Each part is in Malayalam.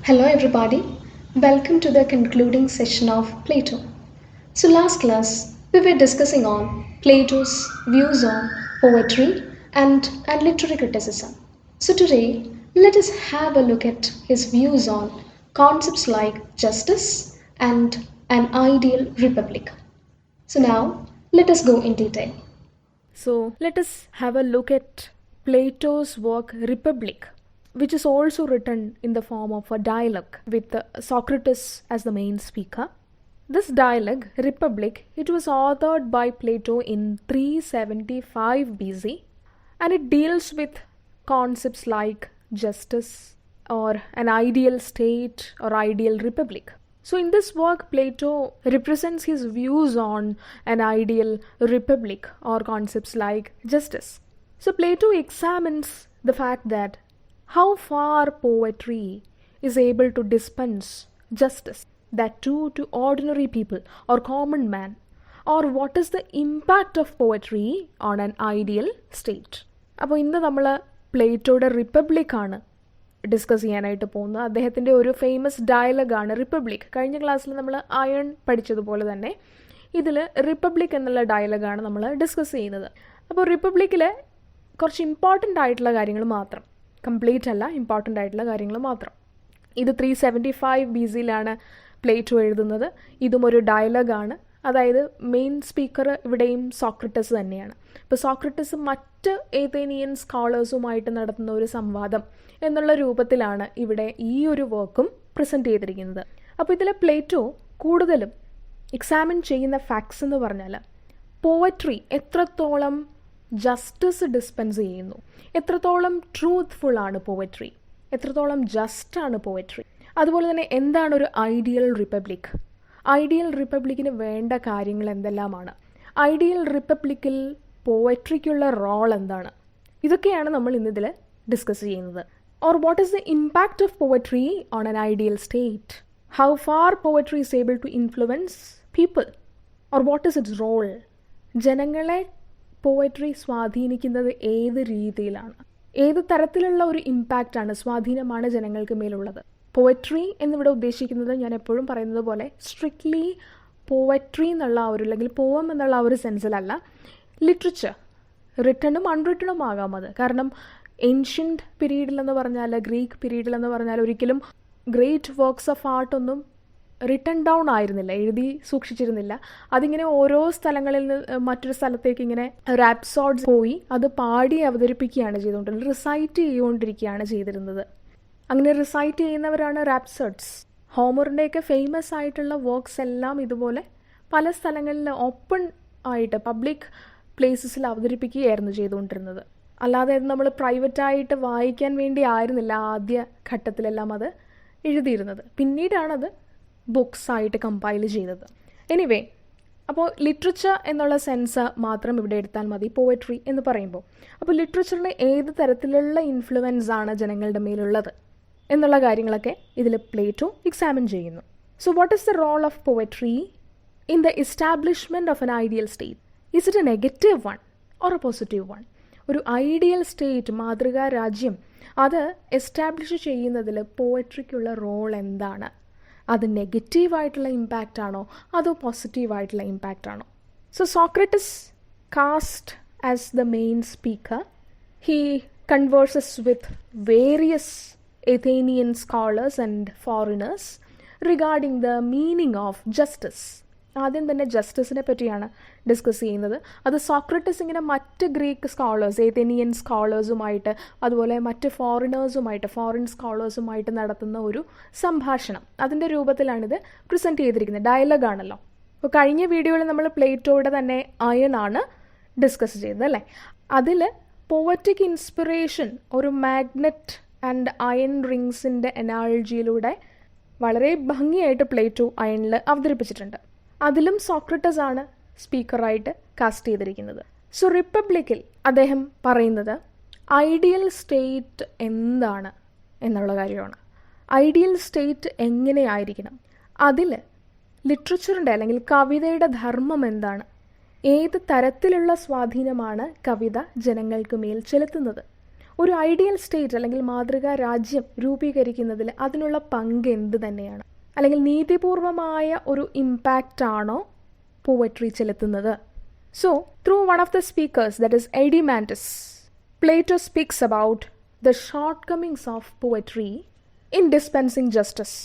Hello, everybody. Welcome to the concluding session of Plato. So, last class we were discussing on Plato's views on poetry and literary criticism. So, today let us have a look at his views on concepts like justice and an ideal republic. So, now let us go in detail. So let us have a look at Plato's work Republic, which is also written in the form of a dialogue with Socrates as the main speaker. This dialogue, Republic, it was authored by Plato in 375 BC, and it deals with concepts like justice or an ideal state or ideal republic. So in this work, Plato represents his views on an ideal republic or concepts like justice. So Plato examines the fact that how far poetry is able to dispense justice, that too to ordinary people or common man, or what is the impact of poetry on an ideal state. അപ്പോൾ ഇന്ന് നമ്മൾ പ്ലേറ്റോയുടെ റിപ്പബ്ലിക്കാണ് ഡിസ്കസ് ചെയ്യാനായിട്ട് പോകുന്നത്. അദ്ദേഹത്തിൻ്റെ ഒരു ഫേമസ് ഡയലോഗാണ് റിപ്പബ്ലിക്. കഴിഞ്ഞ ക്ലാസ്സിൽ നമ്മൾ അയൺ പഠിച്ചതുപോലെ തന്നെ ഇതിൽ റിപ്പബ്ലിക് എന്നുള്ള ഡയലോഗാണ് നമ്മൾ ഡിസ്കസ് ചെയ്യുന്നത്. അപ്പോൾ റിപ്പബ്ലിക്കിൽ കുറച്ച് ഇമ്പോർട്ടൻ്റ് ആയിട്ടുള്ള കാര്യങ്ങൾ മാത്രം, കംപ്ലീറ്റ് അല്ല, ഇമ്പോർട്ടൻ്റ് ആയിട്ടുള്ള കാര്യങ്ങൾ മാത്രം. ഇത് 375 BC-യിലാണ് പ്ലേറ്റോ എഴുതുന്നത്. ഇതും ഒരു ഡയലോഗാണ്. അതായത് മെയിൻ സ്പീക്കർ ഇവിടെയും സോക്രട്ടസ് തന്നെയാണ്. ഇപ്പോൾ സോക്രട്ടസ് മറ്റ് ഏതേനിയൻ സ്കോളേഴ്സുമായിട്ട് നടത്തുന്ന ഒരു സംവാദം എന്നുള്ള രൂപത്തിലാണ് ഇവിടെ ഈ ഒരു വർക്കും പ്രസൻറ്റ് ചെയ്തിരിക്കുന്നത്. അപ്പോൾ ഇതിൽ പ്ലേറ്റോ കൂടുതലും എക്സാമിൻ ചെയ്യുന്ന ഫാക്ട്സ് എന്ന് പറഞ്ഞാൽ പോയട്രി എത്രത്തോളം ജസ്റ്റിസ് ഡിസ്പെൻസ് ചെയ്യുന്നു, എത്രത്തോളം ട്രൂത്ത്ഫുൾ ആണ് പോയട്രി, എത്രത്തോളം ജസ്റ്റാണ് പോയട്രി, അതുപോലെ തന്നെ എന്താണ് ഒരു ഐഡിയൽ റിപ്പബ്ലിക്, ഐഡിയൽ റിപ്പബ്ലിക്കിന് വേണ്ട കാര്യങ്ങൾ എന്തെല്ലാമാണ്, ഐഡിയൽ റിപ്പബ്ലിക്കിൽ പോയട്രിക്കുള്ള റോൾ എന്താണ്, ഇതൊക്കെയാണ് നമ്മൾ ഇന്നിതിൽ ഡിസ്കസ് ചെയ്യുന്നത്. Or what is the impact of poetry on an ideal state, how far poetry is able to influence people, or what is its role, ജനങ്ങളെ പോയട്രി സ്വാധീനിക്കുന്നത് ഏത് രീതിയിലാണ്, ഏത് തരത്തിലുള്ള ഒരു ഇമ്പാക്റ്റാണ്, സ്വാധീനമാണ് ജനങ്ങൾക്ക് മേലുള്ളത്. പോയട്രി എന്നിവിടെ ഉദ്ദേശിക്കുന്നത് ഞാൻ എപ്പോഴും പറയുന്നത് പോലെ സ്ട്രിക്ട്ലി പോയട്രി എന്നുള്ള ഒരു അല്ലെങ്കിൽ പോയം എന്നുള്ള ഒരു സെൻസിലല്ല, ലിറ്ററേച്ചർ റിട്ടണും അൺറിട്ടണും ആകാം അത്. കാരണം ഏൻഷ്യൻറ്റ് പീരീഡിലെന്ന് പറഞ്ഞാൽ, ഗ്രീക്ക് പീരീഡിലെന്ന് പറഞ്ഞാൽ ഒരിക്കലും ഗ്രേറ്റ് വർക്ക്സ് ഓഫ് ആർട്ടൊന്നും റിട്ടൺ ഡൗൺ ആയിരുന്നില്ല, എഴുതി സൂക്ഷിച്ചിരുന്നില്ല. അതിങ്ങനെ ഓരോ സ്ഥലങ്ങളിൽ നിന്ന് മറ്റൊരു സ്ഥലത്തേക്ക് ഇങ്ങനെ റാപ്സോഡ്സ് പോയി അത് പാടി അവതരിപ്പിക്കുകയാണ് ചെയ്തുകൊണ്ടിരുന്നത്, റിസൈറ്റ് ചെയ്തുകൊണ്ടിരിക്കുകയാണ് ചെയ്തിരുന്നത്. അങ്ങനെ റിസൈറ്റ് ചെയ്യുന്നവരാണ് റാപ്സോഡ്സ്. ഹോമറിൻ്റെയൊക്കെ ഫേമസ് ആയിട്ടുള്ള വർക്ക്സ് എല്ലാം ഇതുപോലെ പല സ്ഥലങ്ങളിൽ ഓപ്പൺ ആയിട്ട് പബ്ലിക് പ്ലേസസിൽ അവതരിപ്പിക്കുകയായിരുന്നു ചെയ്തുകൊണ്ടിരുന്നത്. അല്ലാതെ അത് നമ്മൾ പ്രൈവറ്റായിട്ട് വായിക്കാൻ വേണ്ടി ആയിരുന്നില്ല ആദ്യ ഘട്ടത്തിലെല്ലാം അത് എഴുതിയിരുന്നത്. പിന്നീടാണത് ബുക്സായിട്ട് കമ്പൈൽ ചെയ്തത്. എനിവേ, അപ്പോൾ ലിറ്ററേച്ചർ എന്നുള്ള സെൻസ് മാത്രം ഇവിടെ എടുത്താൽ മതി പോയട്രി എന്ന് പറയുമ്പോൾ. അപ്പോൾ ലിറ്ററേച്ചറിന് ഏത് തരത്തിലുള്ള ഇൻഫ്ലുവൻസ് ആണ് ജനങ്ങളുടെ മേലുള്ളത് എന്നുള്ള കാര്യങ്ങളൊക്കെ ഇതിൽ പ്ലേറ്റോ എക്സാമിൻ ചെയ്യുന്നു. So what is the role of poetry in the establishment of an ideal state? Is it a negative one or a positive one? ഒരു ഐഡിയൽ സ്റ്റേറ്റ്, മാതൃകാ രാജ്യം, അത് എസ്റ്റാബ്ലിഷ് ചെയ്യുന്നതിൽ പോയട്രിക്കുള്ള റോൾ എന്താണ്? അത് നെഗറ്റീവായിട്ടുള്ള ഇമ്പാക്റ്റ് ആണോ അതോ പോസിറ്റീവായിട്ടുള്ള ഇമ്പാക്റ്റ് ആണോ? So Socrates cast as the main speaker. He converses with various Athenian scholars and foreigners regarding the meaning of justice. ആദ്യം തന്നെ ജസ്റ്റിസിനെ പറ്റിയാണ് ഡിസ്കസ് ചെയ്യുന്നത്. അത് സോക്രട്ടസ് ഇങ്ങനെ മറ്റ് ഗ്രീക്ക് സ്കോളേഴ്സ്, ഏതേനിയൻ സ്കോളേഴ്സുമായിട്ട് അതുപോലെ മറ്റ് ഫോറിൻ സ്കോളേഴ്സുമായിട്ട് നടത്തുന്ന ഒരു സംഭാഷണം, അതിൻ്റെ രൂപത്തിലാണിത് പ്രസൻറ്റ് ചെയ്തിരിക്കുന്നത്. ഡയലോഗാണല്ലോ. അപ്പോൾ കഴിഞ്ഞ വീഡിയോയിൽ നമ്മൾ പ്ലേറ്റോയുടെ തന്നെ അയൺ ആണ് ഡിസ്കസ് ചെയ്തത് അല്ലേ? അതിൽ പോവറ്റിക് ഇൻസ്പിറേഷൻ ഒരു മാഗ്നറ്റ് ആൻഡ് അയൺ റിങ്സിൻ്റെ എനാളജിയിലൂടെ വളരെ ഭംഗിയായിട്ട് പ്ലേറ്റോ അയണിൽ അവതരിപ്പിച്ചിട്ടുണ്ട്. അതിലും സോക്രട്ടസ് ആണ് സ്പീക്കറായിട്ട് കാസ്റ്റ് ചെയ്തിരിക്കുന്നത്. സോ റിപ്പബ്ലിക്കിൽ അദ്ദേഹം പറയുന്നത് ഐഡിയൽ സ്റ്റേറ്റ് എന്താണ് എന്നുള്ള കാര്യമാണ്. ഐഡിയൽ സ്റ്റേറ്റ് എങ്ങനെയായിരിക്കണം, അതിൽ ലിറ്ററേച്ചറിൻ്റെ അല്ലെങ്കിൽ കവിതയുടെ ധർമ്മം എന്താണ്, ഏത് തരത്തിലുള്ള സ്വാധീനമാണ് കവിത ജനങ്ങൾക്ക് മേൽ ചെലുത്തുന്നത്, ഒരു ഐഡിയൽ സ്റ്റേറ്റ് അല്ലെങ്കിൽ മാതൃകാ രാജ്യം രൂപീകരിക്കുന്നതിൽ അതിനുള്ള പങ്ക് എന്ത് തന്നെയാണ്? അല്ലെങ്കിൽ നീതിപൂർവമായ ഒരു ഇമ്പാക്റ്റ് ആണോ പോവട്രി ചെലുത്തുന്നത്? So through one of the speakers, that is Adeimantus, Plato speaks about the shortcomings of poetry in dispensing justice.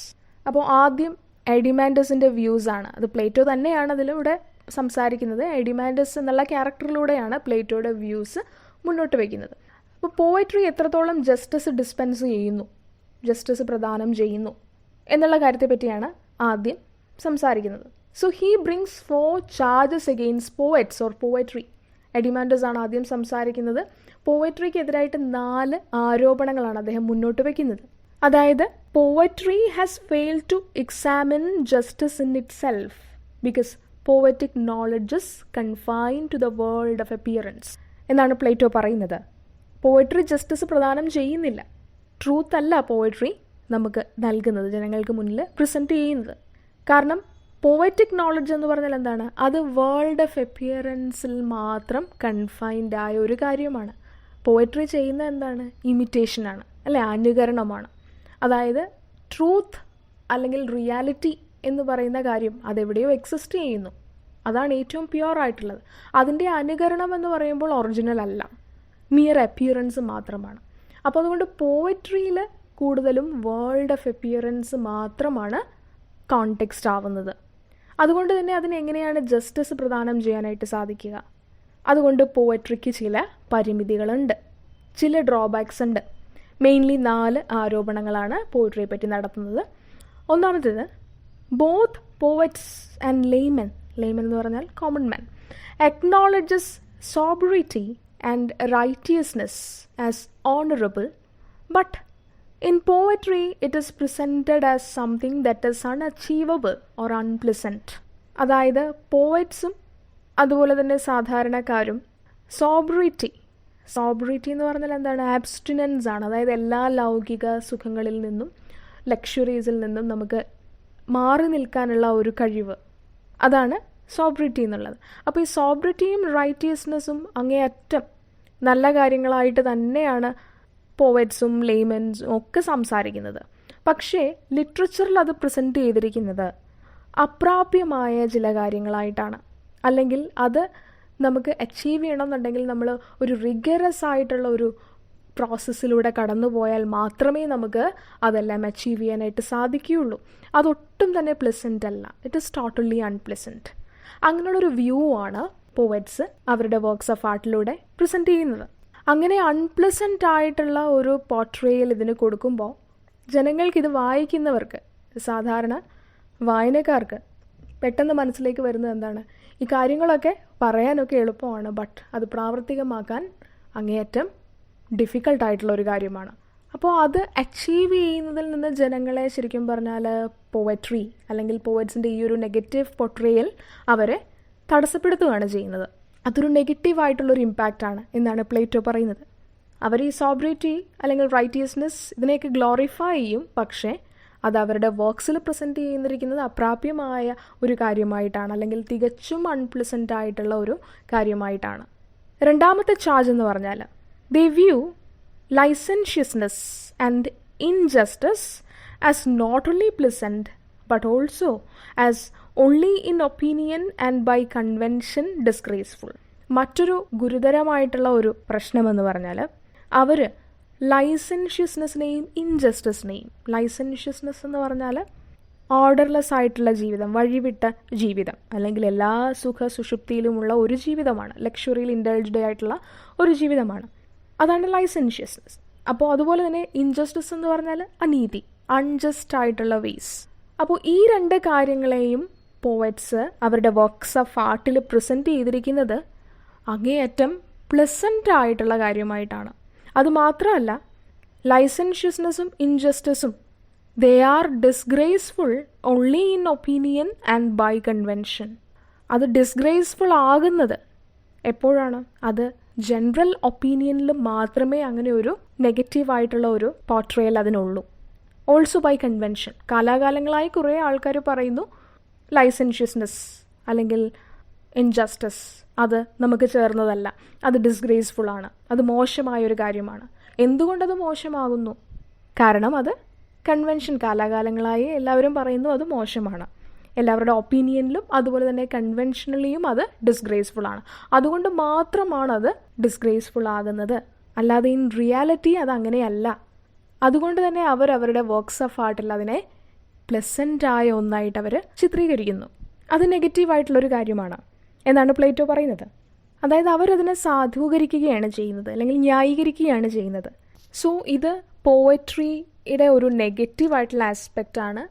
അപ്പോൾ ആദ്യം എഡിമാൻഡസിൻ്റെ വ്യൂസാണ്, അത് പ്ലേറ്റോ തന്നെയാണ് അതിലൂടെ സംസാരിക്കുന്നത്. എഡിമാൻഡസ് എന്നുള്ള ക്യാരക്ടറിലൂടെയാണ് പ്ലേറ്റോയുടെ വ്യൂസ് മുന്നോട്ട് വയ്ക്കുന്നത്. അപ്പോൾ പോയട്രി എത്രത്തോളം ജസ്റ്റിസ് ഡിസ്പെൻസ് ചെയ്യുന്നു, ജസ്റ്റിസ് പ്രദാനം ചെയ്യുന്നു എന്നുള്ള കാര്യത്തെ പറ്റിയാണ് ആദ്യം സംസാരിക്കുന്നത്. So he brings 4 charges against poets or poetry. Adeimantus ആണ് ആദ്യം സംസാരിക്കുന്നത്. പോയട്രിക്കെതിരായിട്ട് 4 ആരോപണങ്ങളാണ് അദ്ദേഹം മുന്നോട്ട് വയ്ക്കുന്നത്. അതായത് poetry has failed to examine justice in itself because poetic knowledge is confined to the world of appearance എന്നാണ് പ്ലേറ്റോ പറയുന്നത്. പോയട്രി ജസ്റ്റിസ് പ്രദാനം ചെയ്യുന്നില്ല. ട്രൂത്ത് അല്ല പോയട്രി നമുക്ക് നൽകുന്നത്, ജനങ്ങൾക്ക് മുന്നിൽ പ്രസൻറ്റ് ചെയ്യുന്നത്. കാരണം പോയറ്റിക് നോളജ് എന്ന് പറഞ്ഞാൽ എന്താണ്? അത് വേൾഡ് ഓഫ് അപ്പിയറൻസിൽ മാത്രം കൺഫൈൻഡ് ആയ ഒരു കാര്യമാണ്. പോയട്രി ചെയ്യുന്ന എന്താണ്? ഇമിറ്റേഷനാണ്, അല്ലെ, അനുകരണമാണ്. അതായത് ട്രൂത്ത് അല്ലെങ്കിൽ റിയാലിറ്റി എന്ന് പറയുന്ന കാര്യം അതെവിടെയോ എക്സിസ്റ്റ് ചെയ്യുന്നു, അതാണ് ഏറ്റവും പ്യുവർ ആയിട്ടുള്ളത്. അതിൻ്റെ അനുകരണം എന്ന് പറയുമ്പോൾ ഒറിജിനൽ അല്ല, മിയർ അപ്പിയറൻസ് മാത്രമാണ്. അപ്പോൾ അതുകൊണ്ട് പോയട്രിയിൽ കൂടുതലും വേൾഡ് ഓഫ് അപ്പിയറൻസ് മാത്രമാണ് കോണ്ടെക്സ്റ്റ് ആവുന്നത്. അതുകൊണ്ട് തന്നെ അതിനെങ്ങനെയാണ് ജസ്റ്റിസ് പ്രദാനം ചെയ്യാനായിട്ട് സാധിക്കുക? അതുകൊണ്ട് പോയട്രിക്ക് ചില പരിമിതികളുണ്ട്, ചില ഡ്രോബാക്സ് ഉണ്ട്. മെയിൻലി 4 ആരോപണങ്ങളാണ് പോയട്രിയെ പറ്റി നടത്തുന്നത്. ഒന്നാമത്തേത്, ബോത്ത് പോവറ്റ്സ് ആൻഡ് ലേമൻ എന്ന് പറഞ്ഞാൽ common man, acknowledges sobriety and righteousness as honorable, but in poetry it is presented as something that is unachievable or unpleasant. അതായത് പോയറ്റ്സും അതുപോലെ തന്നെ സാധാരണക്കാരും സോബ്രിറ്റി എന്ന് പറഞ്ഞാൽ എന്താണ്? ആബ്സ്റ്റിനൻസ് ആണ്. അതായത് എല്ലാ ലൗകിക സുഖങ്ങളിൽ നിന്നും ലക്ഷറീസിൽ നിന്നും നമുക്ക് മാറി നിൽക്കാനുള്ള ഒരു കഴിവ്, അതാണ് സോബ്രിറ്റി എന്നുള്ളത്. അപ്പോൾ ഈ സോബ്രിറ്റിയും റൈറ്റിയസ്നെസ്സും അങ്ങേയറ്റം നല്ല കാര്യങ്ങളായിട്ട് തന്നെയാണ് പോവറ്റ്സും ലേമൻസും ഒക്കെ സംസാരിക്കുന്നത്. പക്ഷേ ലിറ്ററേച്ചറിൽ അത് പ്രസൻറ്റ് ചെയ്തിരിക്കുന്നത് അപ്രാപ്യമായ ചില കാര്യങ്ങളായിട്ടാണ്. അല്ലെങ്കിൽ അത് നമുക്ക് അച്ചീവ് ചെയ്യണമെന്നുണ്ടെങ്കിൽ നമ്മൾ ഒരു റിഗറസ് ആയിട്ടുള്ള ഒരു പ്രോസസ്സിലൂടെ കടന്നു പോയാൽ മാത്രമേ നമുക്ക് അതെല്ലാം അച്ചീവ് ചെയ്യാനായിട്ട് സാധിക്കുകയുള്ളൂ. അതൊട്ടും തന്നെ പ്ലസൻ്റ് അല്ല, ഇറ്റ് ഈസ് ടോട്ടലി അൺപ്ലസൻറ്റ്. അങ്ങനെയുള്ളൊരു വ്യൂ ആണ് പോവറ്റ്സ് അവരുടെ വർക്ക്സ് ഓഫ് ആർട്ടിലൂടെ പ്രസൻറ്റ് ചെയ്യുന്നത്. അങ്ങനെ അൺപ്ലസൻ്റ് ആയിട്ടുള്ള ഒരു പോർട്രേയൽ ഇതിന് കൊടുക്കുമ്പോൾ ജനങ്ങൾക്കിത് വായിക്കുന്നവർക്ക്, സാധാരണ വായനക്കാർക്ക് പെട്ടെന്ന് മനസ്സിലേക്ക് വരുന്നത് എന്താണ്? ഈ കാര്യങ്ങളൊക്കെ പറയാനൊക്കെ എളുപ്പമാണ്, ബട്ട് അത് പ്രാവർത്തികമാക്കാൻ അങ്ങേയറ്റം ഡിഫിക്കൾട്ടായിട്ടുള്ള ഒരു കാര്യമാണ്. അപ്പോൾ അത് അച്ചീവ് ചെയ്യുന്നതിൽ നിന്ന് ജനങ്ങളെ ശരിക്കും പറഞ്ഞാൽ പോവട്രി അല്ലെങ്കിൽ പോവറ്റ്സിൻ്റെ ഈ ഒരു നെഗറ്റീവ് പോർട്രേയൽ അവരെ തടസ്സപ്പെടുത്തുകയാണ് ചെയ്യുന്നത്. അതൊരു നെഗറ്റീവായിട്ടുള്ളൊരു ഇമ്പാക്റ്റാണ് എന്നാണ് പ്ലേറ്റോ പറയുന്നത്. അവർ ഈ സോബ്രിറ്റി അല്ലെങ്കിൽ റൈറ്റിയസ്നെസ് ഇതിനെയൊക്കെ ഗ്ലോറിഫൈ ചെയ്യും, പക്ഷേ അത് അവരുടെ വർക്ക്സിൽ പ്രസൻറ്റ് ചെയ്യുന്നിരിക്കുന്നത് അപ്രാപ്യമായ ഒരു കാര്യമായിട്ടാണ്, അല്ലെങ്കിൽ തികച്ചും അൺപ്ലസൻ്റ് ആയിട്ടുള്ള ഒരു കാര്യമായിട്ടാണ്. രണ്ടാമത്തെ ചാർജ് എന്ന് പറഞ്ഞാൽ they view licentiousness and injustice as not only pleasant but also as only in opinion and by convention disgraceful. മറ്റൊരു ഗുരുതരമായിട്ടുള്ള ഒരു പ്രശ്നമെന്ന് പറഞ്ഞാൽ അവർ ലൈസൻഷ്യസ്നെസ്സിനെയും ഇൻജസ്റ്റിസിനെയും, ലൈസൻഷ്യസ്നെസ് എന്ന് പറഞ്ഞാൽ ഓർഡർലെസ് ആയിട്ടുള്ള ജീവിതം, വഴിവിട്ട ജീവിതം, അല്ലെങ്കിൽ എല്ലാ സുഖ സുഷുപ്തിയിലുമുള്ള ഒരു ജീവിതമാണ്, ലക്ഷറിയിൽ ഇൻഡൾജ്ഡ് ആയിട്ടുള്ള ഒരു ജീവിതമാണ്, അതാണ് ലൈസൻഷ്യസ്നെസ്. അപ്പോൾ അതുപോലെ തന്നെ ഇൻജസ്റ്റിസ് എന്ന് പറഞ്ഞാൽ അനീതി, അൺജസ്റ്റ് ആയിട്ടുള്ള വേസ്. അപ്പോൾ ഈ 2 കാര്യങ്ങളെയും പോവറ്റ്സ് അവരുടെ വർക്ക്സ് ഓഫ് ആർട്ടിൽ പ്രസൻറ്റ് ചെയ്തിരിക്കുന്നത് അങ്ങേയറ്റം പ്ലസൻ്റ് ആയിട്ടുള്ള കാര്യമായിട്ടാണ്. അതുമാത്രമല്ല, ലൈസൻഷ്യസ്നെസ്സും ഇൻജസ്റ്റിസും they are disgraceful only in opinion and by convention. അത് ഡിസ്ഗ്രേസ്ഫുൾ ആകുന്നത് എപ്പോഴാണ്? അത് ജനറൽ ഒപ്പീനിയനിൽ മാത്രമേ അങ്ങനെ ഒരു നെഗറ്റീവായിട്ടുള്ള ഒരു പോർട്രേയൽ അതിനുള്ളൂ. Also by convention. കാലാകാലങ്ങളായി കുറേ ആൾക്കാർ പറയുന്നു ലൈസൻഷ്യസ്നെസ് അല്ലെങ്കിൽ ഇൻജസ്റ്റിസ് അത് നമുക്ക് ചേർന്നതല്ല, അത് ഡിസ്ഗ്രേസ്ഫുൾ ആണ്, അത് മോശമായൊരു കാര്യമാണ് എന്തുകൊണ്ടത് മോശമാകുന്നു? കാരണം അത് കൺവെൻഷൻ, കാലാകാലങ്ങളായി എല്ലാവരും പറയുന്നു അത് മോശമാണ്. എല്ലാവരുടെ ഒപ്പീനിയനിലും അതുപോലെ തന്നെ കൺവെൻഷനലിയും അത് ഡിസ്ഗ്രേസ്ഫുൾ ആണ്. അതുകൊണ്ട് മാത്രമാണ് അത് ഡിസ്ഗ്രേസ്ഫുൾ ആകുന്നത്. അല്ലാതെ ഇൻ റിയാലിറ്റി അത് അങ്ങനെയല്ല. അതുകൊണ്ട് തന്നെ അവരുടെ വർക്ക്സ് ഓഫ് ആർട്ടിൽ അതിനെ പ്ലസൻ്റായ ഒന്നായിട്ട് അവർ ചിത്രീകരിക്കുന്നു. അത് നെഗറ്റീവായിട്ടുള്ളൊരു കാര്യമാണ് എന്നാണ് പ്ലേറ്റോ പറയുന്നത്. അതായത് അവരതിനെ സാധൂകരിക്കുകയാണ് ചെയ്യുന്നത്, അല്ലെങ്കിൽ ന്യായീകരിക്കുകയാണ് ചെയ്യുന്നത്. സോ ഇത് പോയട്രിയുടെ ഒരു നെഗറ്റീവായിട്ടുള്ള ആസ്പെക്റ്റാണ്.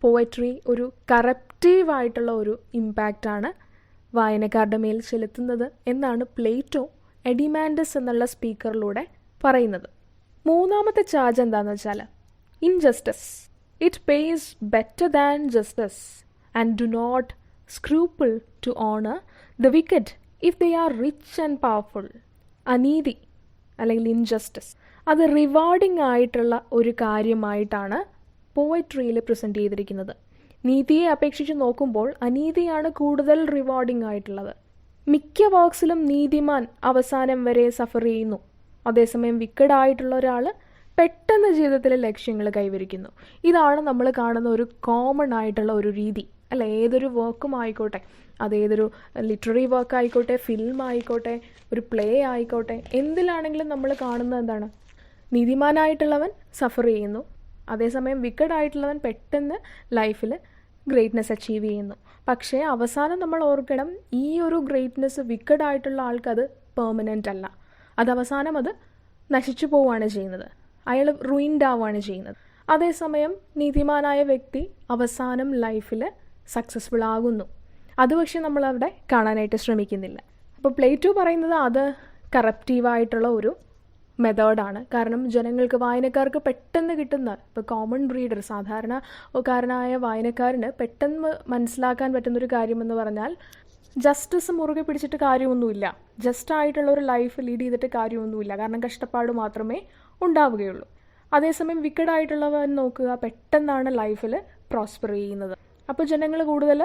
പോയട്രി ഒരു കറപ്റ്റീവായിട്ടുള്ള ഒരു ഇമ്പാക്റ്റാണ് വായനക്കാരുടെ മേൽ ചെലുത്തുന്നത് എന്നാണ് പ്ലേറ്റോ എഡിമാൻഡസ് എന്നുള്ള സ്പീക്കറിലൂടെ പറയുന്നത്. മൂന്നാമത്തെ ചാർജ് എന്താണെന്ന് വെച്ചാൽ injustice. It pays better than justice and do not scruple to honour the wicked if they are rich and powerful. അനീതി അല്ലെങ്കിൽ ഇൻജസ്റ്റിസ് അത് റിവാർഡിംഗ് ആയിട്ടുള്ള ഒരു കാര്യമായിട്ടാണ് പോയട്രിയിൽ പ്രസൻറ്റ് ചെയ്തിരിക്കുന്നത്. നീതിയെ അപേക്ഷിച്ച് നോക്കുമ്പോൾ അനീതിയാണ് കൂടുതൽ റിവാർഡിംഗ് ആയിട്ടുള്ളത്. മിക്ക വർക്സിലും നീതിമാൻ അവസാനം വരെ സഫർ ചെയ്യുന്നു. അതേസമയം വിക്കഡായിട്ടുള്ള ഒരാൾ പെട്ടെന്ന് ജീവിതത്തിലെ ലക്ഷ്യങ്ങൾ കൈവരിക്കുന്നു. ഇതാണ് നമ്മൾ കാണുന്ന ഒരു കോമൺ ആയിട്ടുള്ള ഒരു രീതി, അല്ല? ഏതൊരു വർക്കും ആയിക്കോട്ടെ, അതേതൊരു ലിറ്റററി വർക്ക് ആയിക്കോട്ടെ, ഫിലിം ആയിക്കോട്ടെ, ഒരു പ്ലേ ആയിക്കോട്ടെ, എന്തിലാണെങ്കിലും നമ്മൾ കാണുന്നത് എന്താണ്? നീതിമാനായിട്ടുള്ളവൻ സഫർ ചെയ്യുന്നു, അതേസമയം വിക്കഡായിട്ടുള്ളവൻ പെട്ടെന്ന് ലൈഫിൽ ഗ്രേറ്റ്നെസ് അച്ചീവ് ചെയ്യുന്നു. പക്ഷേ അവസാനം നമ്മൾ ഓർക്കണം, ഈ ഒരു ഗ്രേറ്റ്നെസ് വിക്കഡായിട്ടുള്ള ആൾക്കത് പെർമനൻ്റ് അല്ല. അത് അവസാനം അത് നശിച്ചു പോവുകയാണ് ചെയ്യുന്നത്, അയാൾ റൂയിൻഡ് ആവുകയാണ് ചെയ്യുന്നത്. അതേസമയം നീതിമാനായ വ്യക്തി അവസാനം ലൈഫിൽ സക്സസ്ഫുൾ ആകുന്നു. അത് പക്ഷേ നമ്മളവിടെ കാണാനായിട്ട് ശ്രമിക്കുന്നില്ല. അപ്പോൾ പ്ലേറ്റോ പറയുന്നത് അത് കറപ്റ്റീവായിട്ടുള്ള ഒരു മെത്തേഡാണ്. കാരണം ജനങ്ങൾക്ക്, വായനക്കാർക്ക് പെട്ടെന്ന് കിട്ടുന്ന, ഇപ്പോൾ കോമൺ റീഡർ, സാധാരണക്കാരനായ വായനക്കാരന് പെട്ടെന്ന് മനസ്സിലാക്കാൻ പറ്റുന്നൊരു കാര്യമെന്ന് പറഞ്ഞാൽ ജസ്റ്റിസ് മുറുകെ പിടിച്ചിട്ട് കാര്യമൊന്നുമില്ല, ജസ്റ്റായിട്ടുള്ള ഒരു ലൈഫ് ലീഡ് ചെയ്തിട്ട് കാര്യമൊന്നുമില്ല. കാരണം കഷ്ടപ്പാട് മാത്രമേ ഉണ്ടാവുകയുള്ളൂ. അതേസമയം വിക്കഡായിട്ടുള്ളവൻ നോക്കുക, പെട്ടെന്നാണ് ലൈഫിൽ പ്രോസ്പർ ചെയ്യുന്നത്. അപ്പോൾ ജനങ്ങൾ കൂടുതൽ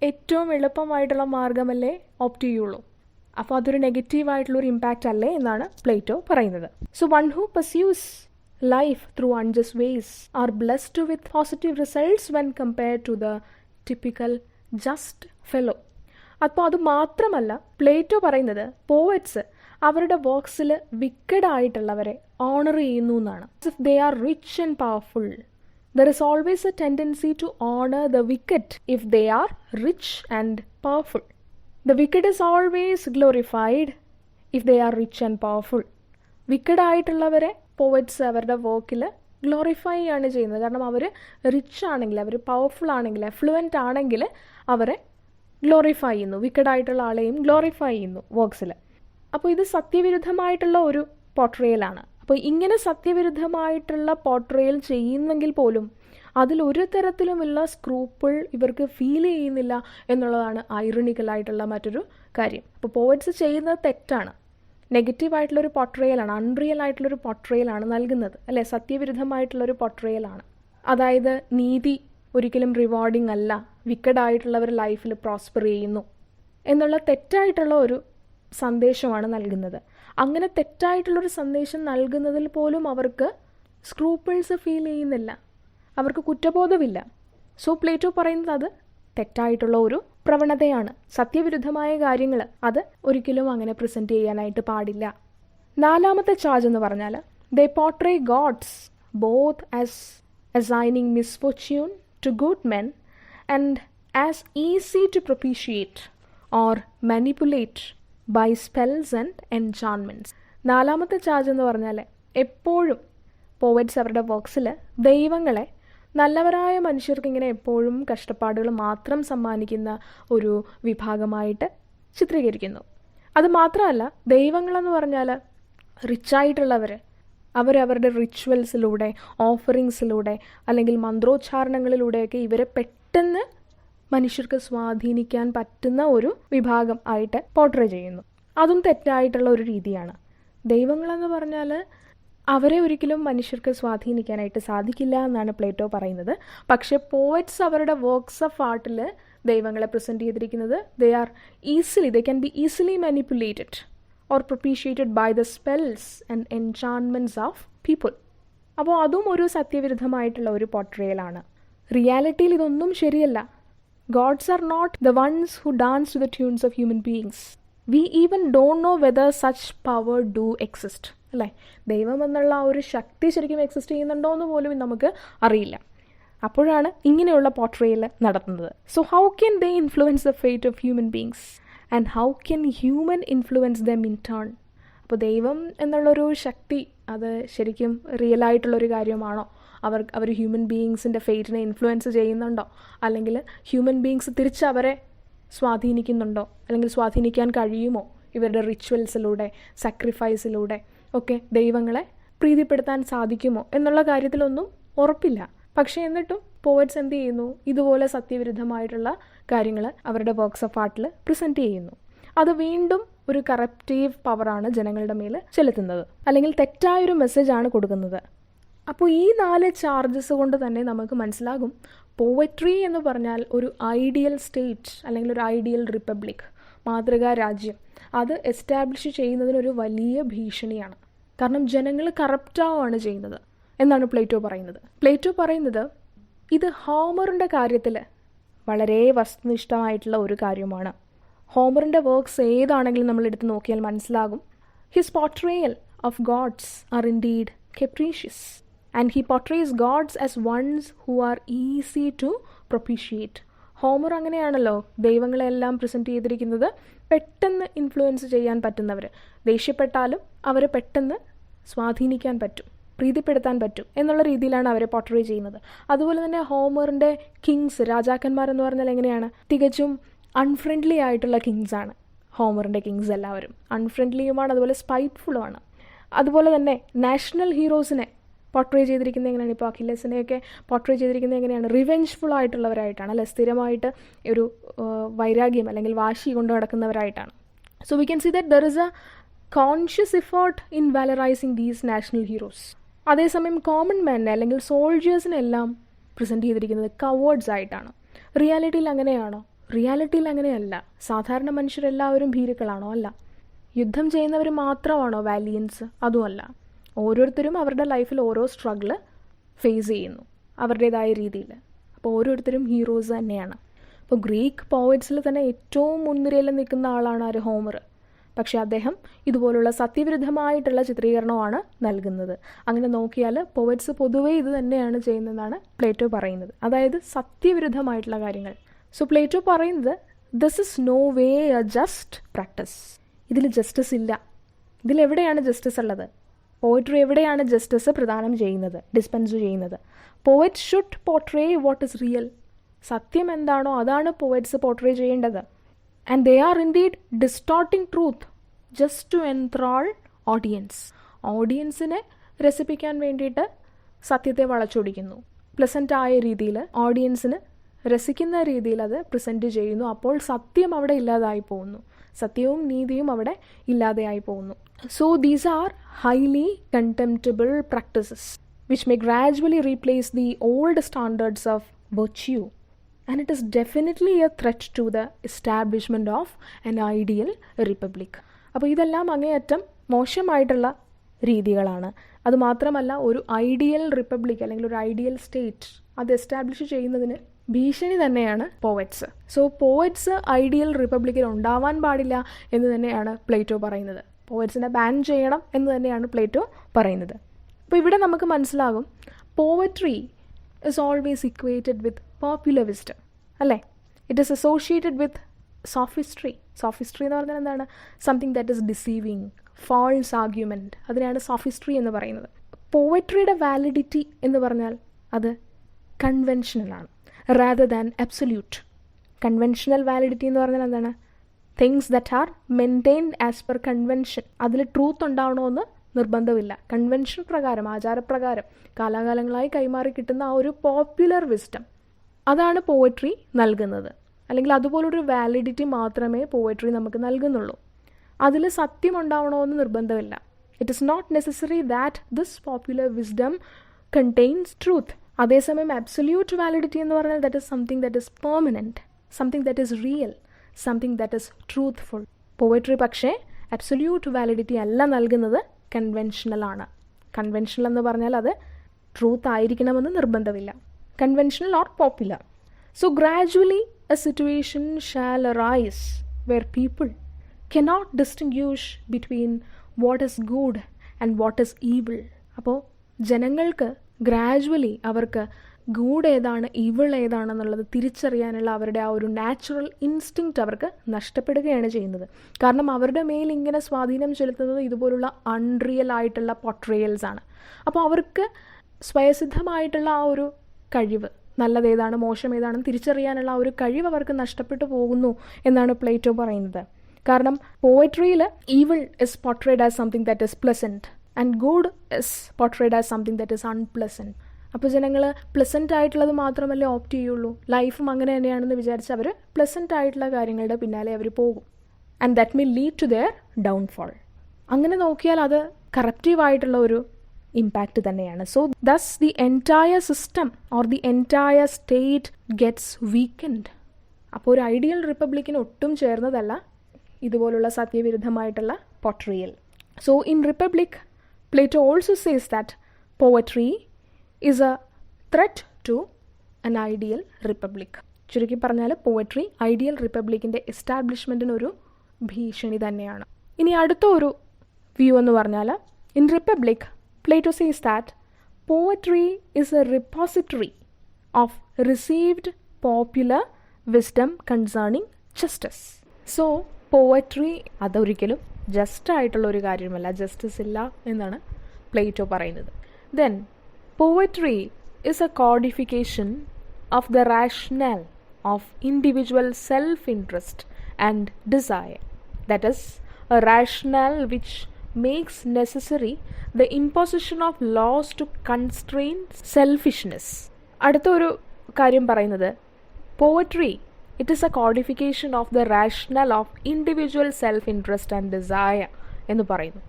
ഏറ്റവും എളുപ്പമായിട്ടുള്ള മാർഗമല്ലേ ഓപ്റ്റ് ചെയ്യുള്ളൂ. അപ്പോൾ അതൊരു നെഗറ്റീവായിട്ടുള്ളൊരു ഇമ്പാക്റ്റ് അല്ലേ എന്നാണ് പ്ലേറ്റോ പറയുന്നത്. So one who pursues life through unjust ways are blessed with positive results when compared to the typical just fellow. അപ്പോൾ അത് മാത്രമല്ല, പ്ലേറ്റോ പറയുന്നത് പോയറ്റ്സ് അവരുടെ വർക്സിൽ വിക്കഡായിട്ടുള്ളവരെ ഓണർ ചെയ്യുന്നു എന്നാണ്. If they are rich and powerful, there is always a tendency to honor the wicked if they are rich and powerful. The wicked is always glorified if they are rich and powerful. Wicked ആയിട്ടുള്ളവരെ പോവറ്റ്സ് അവരുടെ വർക്കിൽ ഗ്ലോറിഫൈ ആണ് ചെയ്യുന്നത്. കാരണം അവർ റിച്ച് ആണെങ്കിൽ, അവർ പവർഫുൾ ആണെങ്കിൽ, എഫ്ലുവൻ്റ് ആണെങ്കിൽ അവരെ ഗ്ലോറിഫൈ ചെയ്യുന്നു. വിക്കഡായിട്ടുള്ള ആളെയും ഗ്ലോറിഫൈ ചെയ്യുന്നു വർക്സിൽ. അപ്പോൾ ഇത് സത്യവിരുദ്ധമായിട്ടുള്ള ഒരു പോർട്രയലാണ്. അപ്പോൾ ഇങ്ങനെ സത്യവിരുദ്ധമായിട്ടുള്ള പോർട്രയൽ ചെയ്യുന്നെങ്കിൽ പോലും അതിലൊരു തരത്തിലുമുള്ള സ്ക്രൂപ്പിൾ ഇവർക്ക് ഫീൽ ചെയ്യുന്നില്ല എന്നുള്ളതാണ് ഐറണിക്കലായിട്ടുള്ള മറ്റൊരു കാര്യം. അപ്പോൾ പോയറ്റ്സ് ചെയ്യുന്നത് തെറ്റാണ്, നെഗറ്റീവായിട്ടുള്ളൊരു പോർട്രയലാണ്, അൺറിയൽ ആയിട്ടുള്ളൊരു പോർട്രയലാണ് നൽകുന്നത്, അല്ലേ? സത്യവിരുദ്ധമായിട്ടുള്ളൊരു പോർട്രയലാണ്. അതായത് നീതി ഒരിക്കലും റിവാർഡിംഗ് അല്ല, വിക്കഡായിട്ടുള്ളവർ ലൈഫിൽ പ്രോസ്പർ ചെയ്യുന്നു എന്നുള്ള തെറ്റായിട്ടുള്ള ഒരു സന്ദേശമാണ് നൽകുന്നത്. അങ്ങനെ തെറ്റായിട്ടുള്ളൊരു സന്ദേശം നൽകുന്നതിൽ പോലും അവർക്ക് സ്ക്രൂപ്പിൾസ് ഫീൽ ചെയ്യുന്നില്ല, അവർക്ക് കുറ്റബോധമില്ല. സോ പ്ലേറ്റോ പറയുന്നത് അത് തെറ്റായിട്ടുള്ള ഒരു പ്രവണതയാണ്. സത്യവിരുദ്ധമായ കാര്യങ്ങൾ അത് ഒരിക്കലും അങ്ങനെ പ്രസൻറ്റ് ചെയ്യാനായിട്ട് പാടില്ല. നാലാമത്തെ ചാർജ് എന്ന് പറഞ്ഞാൽ they portray gods both as assigning misfortune to good men and as easy to propitiate or manipulate by spells and enchantments. നാലാമത്തെ ചാർജ് എന്ന് പറഞ്ഞാൽ എപ്പോഴും പോവറ്റ്സ് അവരുടെ വർക്സിൽ ദൈവങ്ങളെ നല്ലവരായ മനുഷ്യർക്ക് ഇങ്ങനെ എപ്പോഴും കഷ്ടപ്പാടുകൾ മാത്രം സമ്മാനിക്കുന്ന ഒരു വിഭാഗമായിട്ട് ചിത്രീകരിക്കുന്നു. അത് മാത്രമല്ല, ദൈവങ്ങളെന്ന് പറഞ്ഞാൽ റിച്ചായിട്ടുള്ളവർ അവരവരുടെ റിച്വൽസിലൂടെ, ഓഫറിങ്സിലൂടെ അല്ലെങ്കിൽ മന്ത്രോച്ചാരണങ്ങളിലൂടെയൊക്കെ ഇവരെ പെട്ടെന്ന് മനുഷ്യർക്ക് സ്വാധീനിക്കാൻ പറ്റുന്ന ഒരു വിഭാഗം ആയിട്ട് പോർട്രേ ചെയ്യുന്നു. അതും തെറ്റായിട്ടുള്ള ഒരു രീതിയാണ്. ദൈവങ്ങളെന്ന് പറഞ്ഞാൽ അവരെ ഒരിക്കലും മനുഷ്യർക്ക് സ്വാധീനിക്കാനായിട്ട് സാധിക്കില്ല എന്നാണ് പ്ലേറ്റോ പറയുന്നത്. പക്ഷേ പോയറ്റ്സ് അവരുടെ വർക്ക്സ് ഓഫ് ആർട്ടിൽ ദൈവങ്ങളെ പ്രസൻറ്റ് ചെയ്തിരിക്കുന്നത് they can be easily manipulated or propitiated by the spells and enchantments of people. അപ്പോൾ അതും ഒരു സത്യവിരുദ്ധമായിട്ടുള്ള ഒരു പോർട്രേയലാണ്. റിയാലിറ്റിയിൽ ഇതൊന്നും ശരിയല്ല. Gods are not the ones who dance to the tunes of human beings. We even don't know whether such power do exist. അല്ലേ, ദൈവം എന്നുള്ള ആ ഒരു ശക്തി ശരിക്കും എക്സിസ്റ്റ് ചെയ്യുന്നുണ്ടോ എന്ന് പോലും നമുക്ക് അറിയില്ല. അപ്പോഴാണ് ഇങ്ങനെയുള്ള പോർട്രേയൽ നടത്തുന്നത്. So how can they influence the fate of human beings and how can human influence them in turn? അപ്പോൾ ദൈവം എന്നുള്ളൊരു ശക്തി അത് ശരിക്കും റിയലായിട്ടുള്ളൊരു കാര്യമാണോ? അവർ ഹ്യൂമൻ ബീയിങ്സിൻ്റെ ഫേറ്റിനെ ഇൻഫ്ലുവൻസ് ചെയ്യുന്നുണ്ടോ? അല്ലെങ്കിൽ ഹ്യൂമൻ ബീയിങ്സ് തിരിച്ച് അവരെ സ്വാധീനിക്കുന്നുണ്ടോ? അല്ലെങ്കിൽ സ്വാധീനിക്കാൻ കഴിയുമോ? ഇവരുടെ റിച്വൽസിലൂടെ, സാക്രിഫൈസിലൂടെ ഒക്കെ ദൈവങ്ങളെ പ്രീതിപ്പെടുത്താൻ സാധിക്കുമോ എന്നുള്ള കാര്യത്തിലൊന്നും ഉറപ്പില്ല. പക്ഷേ എന്നിട്ടും പോയറ്റ്സ് എന്ത് ചെയ്യുന്നു? ഇതുപോലെ സത്യവിരുദ്ധമായിട്ടുള്ള കാര്യങ്ങൾ അവരുടെ വർക്ക്സ് ഓഫ് ആർട്ടിൽ പ്രസൻറ്റ് ചെയ്യുന്നു. അത് വീണ്ടും ഒരു കറപ്റ്റീവ് പവറാണ് ജനങ്ങളുടെ മേൽ ചെലുത്തുന്നത്, അല്ലെങ്കിൽ തെറ്റായൊരു മെസ്സേജാണ് കൊടുക്കുന്നത്. അപ്പോൾ ഈ 4 ചാർജസ് കൊണ്ട് തന്നെ നമുക്ക് മനസ്സിലാകും പോവട്രി എന്ന് പറഞ്ഞാൽ ഒരു ഐഡിയൽ സ്റ്റേറ്റ് അല്ലെങ്കിൽ ഒരു ഐഡിയൽ റിപ്പബ്ലിക്, മാതൃകാ രാജ്യം, അത് എസ്റ്റാബ്ലിഷ് ചെയ്യുന്നതിനൊരു വലിയ ഭീഷണിയാണ്. കാരണം ജനങ്ങൾ കറപ്റ്റാവുകയാണ് ചെയ്യുന്നത് എന്നാണ് പ്ലേറ്റോ പറയുന്നത്. പ്ലേറ്റോ പറയുന്നത് ഇത് ഹോമറിൻ്റെ കാര്യത്തിൽ വളരെ വസ്തുനിഷ്ഠമായിട്ടുള്ള ഒരു കാര്യമാണ്. ഹോമറിൻ്റെ വർക്ക്സ് ഏതാണെങ്കിലും നമ്മൾ എടുത്ത് നോക്കിയാൽ മനസ്സിലാകും his portrayal of gods are indeed capricious and he portrays gods as ones who are easy to propitiate. Homer അങ്ങനെയാണല്ലോ ദൈവങ്ങളെല്ലാം പ്രസൻറ്റ് ചെയ്തിരിക്കുന്നത് പെട്ടെന്ന് ഇൻഫ്ലുവൻസ് ചെയ്യാൻ പറ്റുന്നവർ, ദേഷ്യപ്പെട്ടാലും അവരെ പെട്ടെന്ന് സ്വാധീനിക്കാൻ പറ്റും, പ്രീതിപ്പെടുത്താൻ പറ്റും എന്നുള്ള രീതിയിലാണ് അവരെ പോർട്രേ ചെയ്യുന്നത്. അതുപോലെ തന്നെ ഹോമറിൻ്റെ കിങ്സ്, രാജാക്കന്മാരെന്ന് പറഞ്ഞാൽ എങ്ങനെയാണ്? തികച്ചും അൺഫ്രണ്ട്ലി ആയിട്ടുള്ള കിങ്സാണ് ഹോമറിൻ്റെ കിങ്സ്. എല്ലാവരും അൺഫ്രണ്ട്ലിയുമാണ്, അതുപോലെ സ്പൈറ്റ്ഫുള്ളുമാണ്. അതുപോലെ തന്നെ നാഷണൽ ഹീറോസിനെ പോർട്രേ ചെയ്തിരിക്കുന്നത് എങ്ങനെയാണ്? ഇപ്പോൾ അഖിലേസിനെയൊക്കെ പോർട്രേ ചെയ്തിരിക്കുന്നത് എങ്ങനെയാണ്? റിവെഞ്ച്ഫുൾ ആയിട്ടുള്ളവരായിട്ടാണ്, അല്ലെ, സ്ഥിരമായിട്ട് ഒരു വൈരാഗ്യം അല്ലെങ്കിൽ വാശി കൊണ്ട് നടക്കുന്നവരായിട്ടാണ്. So we can see that there is a conscious effort in valorising these national heroes. അതേസമയം കോമൺ മാനെ അല്ലെങ്കിൽ സോൾജേഴ്സിനെല്ലാം പ്രസൻറ്റ് ചെയ്തിരിക്കുന്നത് കവേർഡ്സ് ആയിട്ടാണ്. റിയാലിറ്റിയിൽ അങ്ങനെയാണോ? റിയാലിറ്റിയിൽ അങ്ങനെയല്ല. സാധാരണ മനുഷ്യരെല്ലാവരും ഭീരുക്കളാണോ? അല്ല. യുദ്ധം ചെയ്യുന്നവർ മാത്രമാണോ വാലിയൻസ്? അതുമല്ല. ഓരോരുത്തരും അവരുടെ ലൈഫിൽ ഓരോ സ്ട്രഗിൾ ഫേസ് ചെയ്യുന്നു അവരുടേതായ രീതിയിൽ. അപ്പോൾ ഓരോരുത്തരും ഹീറോസ് തന്നെയാണ്. അപ്പോൾ ഗ്രീക്ക് പോയറ്റ്സിൽ തന്നെ ഏറ്റവും മുൻനിരയിൽ നിൽക്കുന്ന ആളാണ് ആര്? ഹോമർ. പക്ഷേ അദ്ദേഹം ഇതുപോലുള്ള സത്യവിരുദ്ധമായിട്ടുള്ള ചിത്രീകരണമാണ് നൽകുന്നത്. അങ്ങനെ നോക്കിയാൽ പോയറ്റ്സ് പൊതുവേ ഇത് തന്നെയാണ് ചെയ്യുന്നതെന്നാണ് പ്ലേറ്റോ പറയുന്നത്, അതായത് സത്യവിരുദ്ധമായിട്ടുള്ള കാര്യങ്ങൾ. സോ പ്ലേറ്റോ പറയുന്നത് this is no way a just practice. ഇതിൽ ജസ്റ്റിസ് ഇല്ല. ഇതിലെവിടെയാണ് ജസ്റ്റിസ് ഉള്ളത്? പോയട്രി എവിടെയാണ് ജസ്റ്റിസ് പ്രദാനം ചെയ്യുന്നത്, ഡിസ്പെൻസ് ചെയ്യുന്നത്? Poet should portray what is real. സത്യം എന്താണോ അതാണ് പോയറ്റ്സ് പോർട്രേ ചെയ്യേണ്ടത്. And they are indeed distorting truth just to enthral audience. ഓഡിയൻസിനെ രസിപ്പിക്കാൻ വേണ്ടിയിട്ട് സത്യത്തെ വളച്ചൊടിക്കുന്നു. പ്ലസൻ്റായ രീതിയിൽ ഓഡിയൻസിന് രസിക്കുന്ന രീതിയിൽ അത് പ്രസൻറ്റ് ചെയ്യുന്നു. അപ്പോൾ സത്യം അവിടെ ഇല്ലാതായി പോകുന്നു, സത്യവും നീതിയും അവിടെ ഇല്ലാതെയായി പോകുന്നു. So these are highly contemptible practices which may gradually replace the old standards of virtue and it is definitely a threat to the establishment of an ideal republic. അപ്പോൾ ഇതെല്ലാം അങ്ങേയറ്റം മോശമായിട്ടുള്ള രീതികളാണ്. അതുമാത്രമല്ല, ഒരു ഐഡിയൽ റിപ്പബ്ലിക് അല്ലെങ്കിൽ ഒരു ഐഡിയൽ സ്റ്റേറ്റ് അത് എസ്റ്റാബ്ലിഷ് ചെയ്യുന്നതിന് ഭീഷണി തന്നെയാണ് പോവറ്റ്സ്. സോ പോവറ്റ്സ് ഐഡിയൽ റിപ്പബ്ലിക്കിൽ ഉണ്ടാവാൻ പാടില്ല എന്ന് തന്നെയാണ് പ്ലേറ്റോ പറയുന്നത്. പോവറ്റ്സിനെ ബാൻ ചെയ്യണം എന്ന് തന്നെയാണ് പ്ലേറ്റോ പറയുന്നത്. അപ്പോൾ ഇവിടെ നമുക്ക് മനസ്സിലാകും poetry is always equated with popular wisdom, അല്ലേ? It is associated with sophistry. Sophistry എന്ന് പറഞ്ഞാൽ എന്താണ്? Something that is deceiving, false argument, അതിനാണ് സോഫിസ്ട്രി എന്ന് പറയുന്നത്. പോവട്രിയുടെ വാലിഡിറ്റി എന്ന് പറഞ്ഞാൽ അത് കൺവെൻഷനലാണ് rather than absolute. Conventional validity എന്ന് പറഞ്ഞാൽ എന്താണ്? Things that are maintained as per convention. അതിൽ ട്രൂത്ത് ഉണ്ടാവണമെന്ന് നിർബന്ധമില്ല. കൺവെൻഷൻ പ്രകാരം, ആചാരപ്രകാരം കാലാകാലങ്ങളായി കൈമാറി കിട്ടുന്ന ആ ഒരു പോപ്പുലർ വിസ്ഡം, അതാണ് പോയട്രി നൽകുന്നത്. അല്ലെങ്കിൽ അതുപോലൊരു വാലിഡിറ്റി മാത്രമേ പോയട്രി നമുക്ക് നൽകുന്നുള്ളൂ. അതിൽ സത്യം ഉണ്ടാവണമെന്ന് നിർബന്ധമില്ല. It is not necessary that this popular wisdom contains truth. അതേസമയം അബ്സൊല്യൂട്ട് വാലിഡിറ്റി എന്ന് പറഞ്ഞാൽ that is something that is permanent, something that is real, something that is truthful. Poetry പക്ഷേ അബ്സൊല്യൂട്ട് വാലിഡിറ്റി അല്ല നൽകുന്നത്, കൺവെൻഷണലാണ്. കൺവെൻഷണൽ എന്ന് പറഞ്ഞാൽ അത് ട്രൂത്ത് ആയിരിക്കണമെന്ന് നിർബന്ധമില്ല. Conventional or popular. So gradually a situation shall arise where people cannot distinguish between what is good and what is evil. അപ്പോൾ ജനങ്ങൾക്ക് ഗ്രാജുവലി അവർക്ക് ഗുഡ് ഏതാണ് ഈവിൾ ഏതാണെന്നുള്ളത് തിരിച്ചറിയാനുള്ള അവരുടെ ആ ഒരു നാച്ചുറൽ ഇൻസ്റ്റിങ്ക്റ്റ് അവർക്ക് നഷ്ടപ്പെടുകയാണ് ചെയ്യുന്നത്. കാരണം അവരുടെ മേൽ ഇങ്ങനെ സ്വാധീനം ചെലുത്തുന്നത് ഇതുപോലുള്ള അൺറിയൽ ആയിട്ടുള്ള പോർട്രയൽസ് ആണ്. അപ്പോൾ അവർക്ക് സ്വയസിദ്ധമായിട്ടുള്ള ആ ഒരു കഴിവ്, നല്ലതേതാണ് മോശം ഏതാണെന്ന് തിരിച്ചറിയാനുള്ള ആ ഒരു കഴിവ് അവർക്ക് നഷ്ടപ്പെട്ടു പോകുന്നു എന്നാണ് പ്ലേറ്റോ പറയുന്നത്. കാരണം പോയട്രിയിൽ evil is portrayed as something that is pleasant and good is portrayed as something that is unpleasant. അപ്പോൾ ജനങ്ങൾ പ്ലസൻ്റ് ആയിട്ടുള്ളത് മാത്രമല്ലേ ഓപ്റ്റ് ചെയ്യുള്ളൂ. ലൈഫും അങ്ങനെ തന്നെയാണെന്ന് വിചാരിച്ച് അവർ പ്ലസൻ്റ് ആയിട്ടുള്ള കാര്യങ്ങളുടെ പിന്നാലെ അവർ പോകും. And that may lead to their downfall. അങ്ങനെ നോക്കിയാൽ അത് കറപ്റ്റീവായിട്ടുള്ള ഒരു ഇമ്പാക്റ്റ് തന്നെയാണ്. So thus the entire system or the entire state gets weakened. അപ്പോൾ ഒരു ഐഡിയൽ റിപ്പബ്ലിക്കിന് ഒട്ടും ചേർന്നതല്ല ഇതുപോലുള്ള സത്യവിരുദ്ധമായിട്ടുള്ള portrayal. So in republic Plato also says that poetry is a threat to an ideal republic. ചുരുക്കി പറഞ്ഞാൽ പോയട്രി ഐഡിയൽ റിപ്പബ്ലിക്കിൻ്റെ എസ്റ്റാബ്ലിഷ്മെൻറ്റിനൊരു ഭീഷണി തന്നെയാണ്. ഇനി അടുത്ത ഒരു വ്യൂ എന്ന് പറഞ്ഞാൽ in republic Plato says that poetry is a repository of received popular wisdom concerning justice. So poetry അതൊരിക്കലും ജസ്റ്റായിട്ടുള്ള ഒരു കാര്യമല്ല, ജസ്റ്റിസ് ഇല്ല എന്നാണ് പ്ലേറ്റോ പറയുന്നത്. Then poetry is a codification of the rational of individual self interest and desire. That is a rational which makes necessary the imposition of laws to constrain selfishness. അടുത്ത ഒരു കാര്യം പറയുന്നത് poetry it is a codification of the rational of individual self interest and desire എന്ന് പറയുന്നു.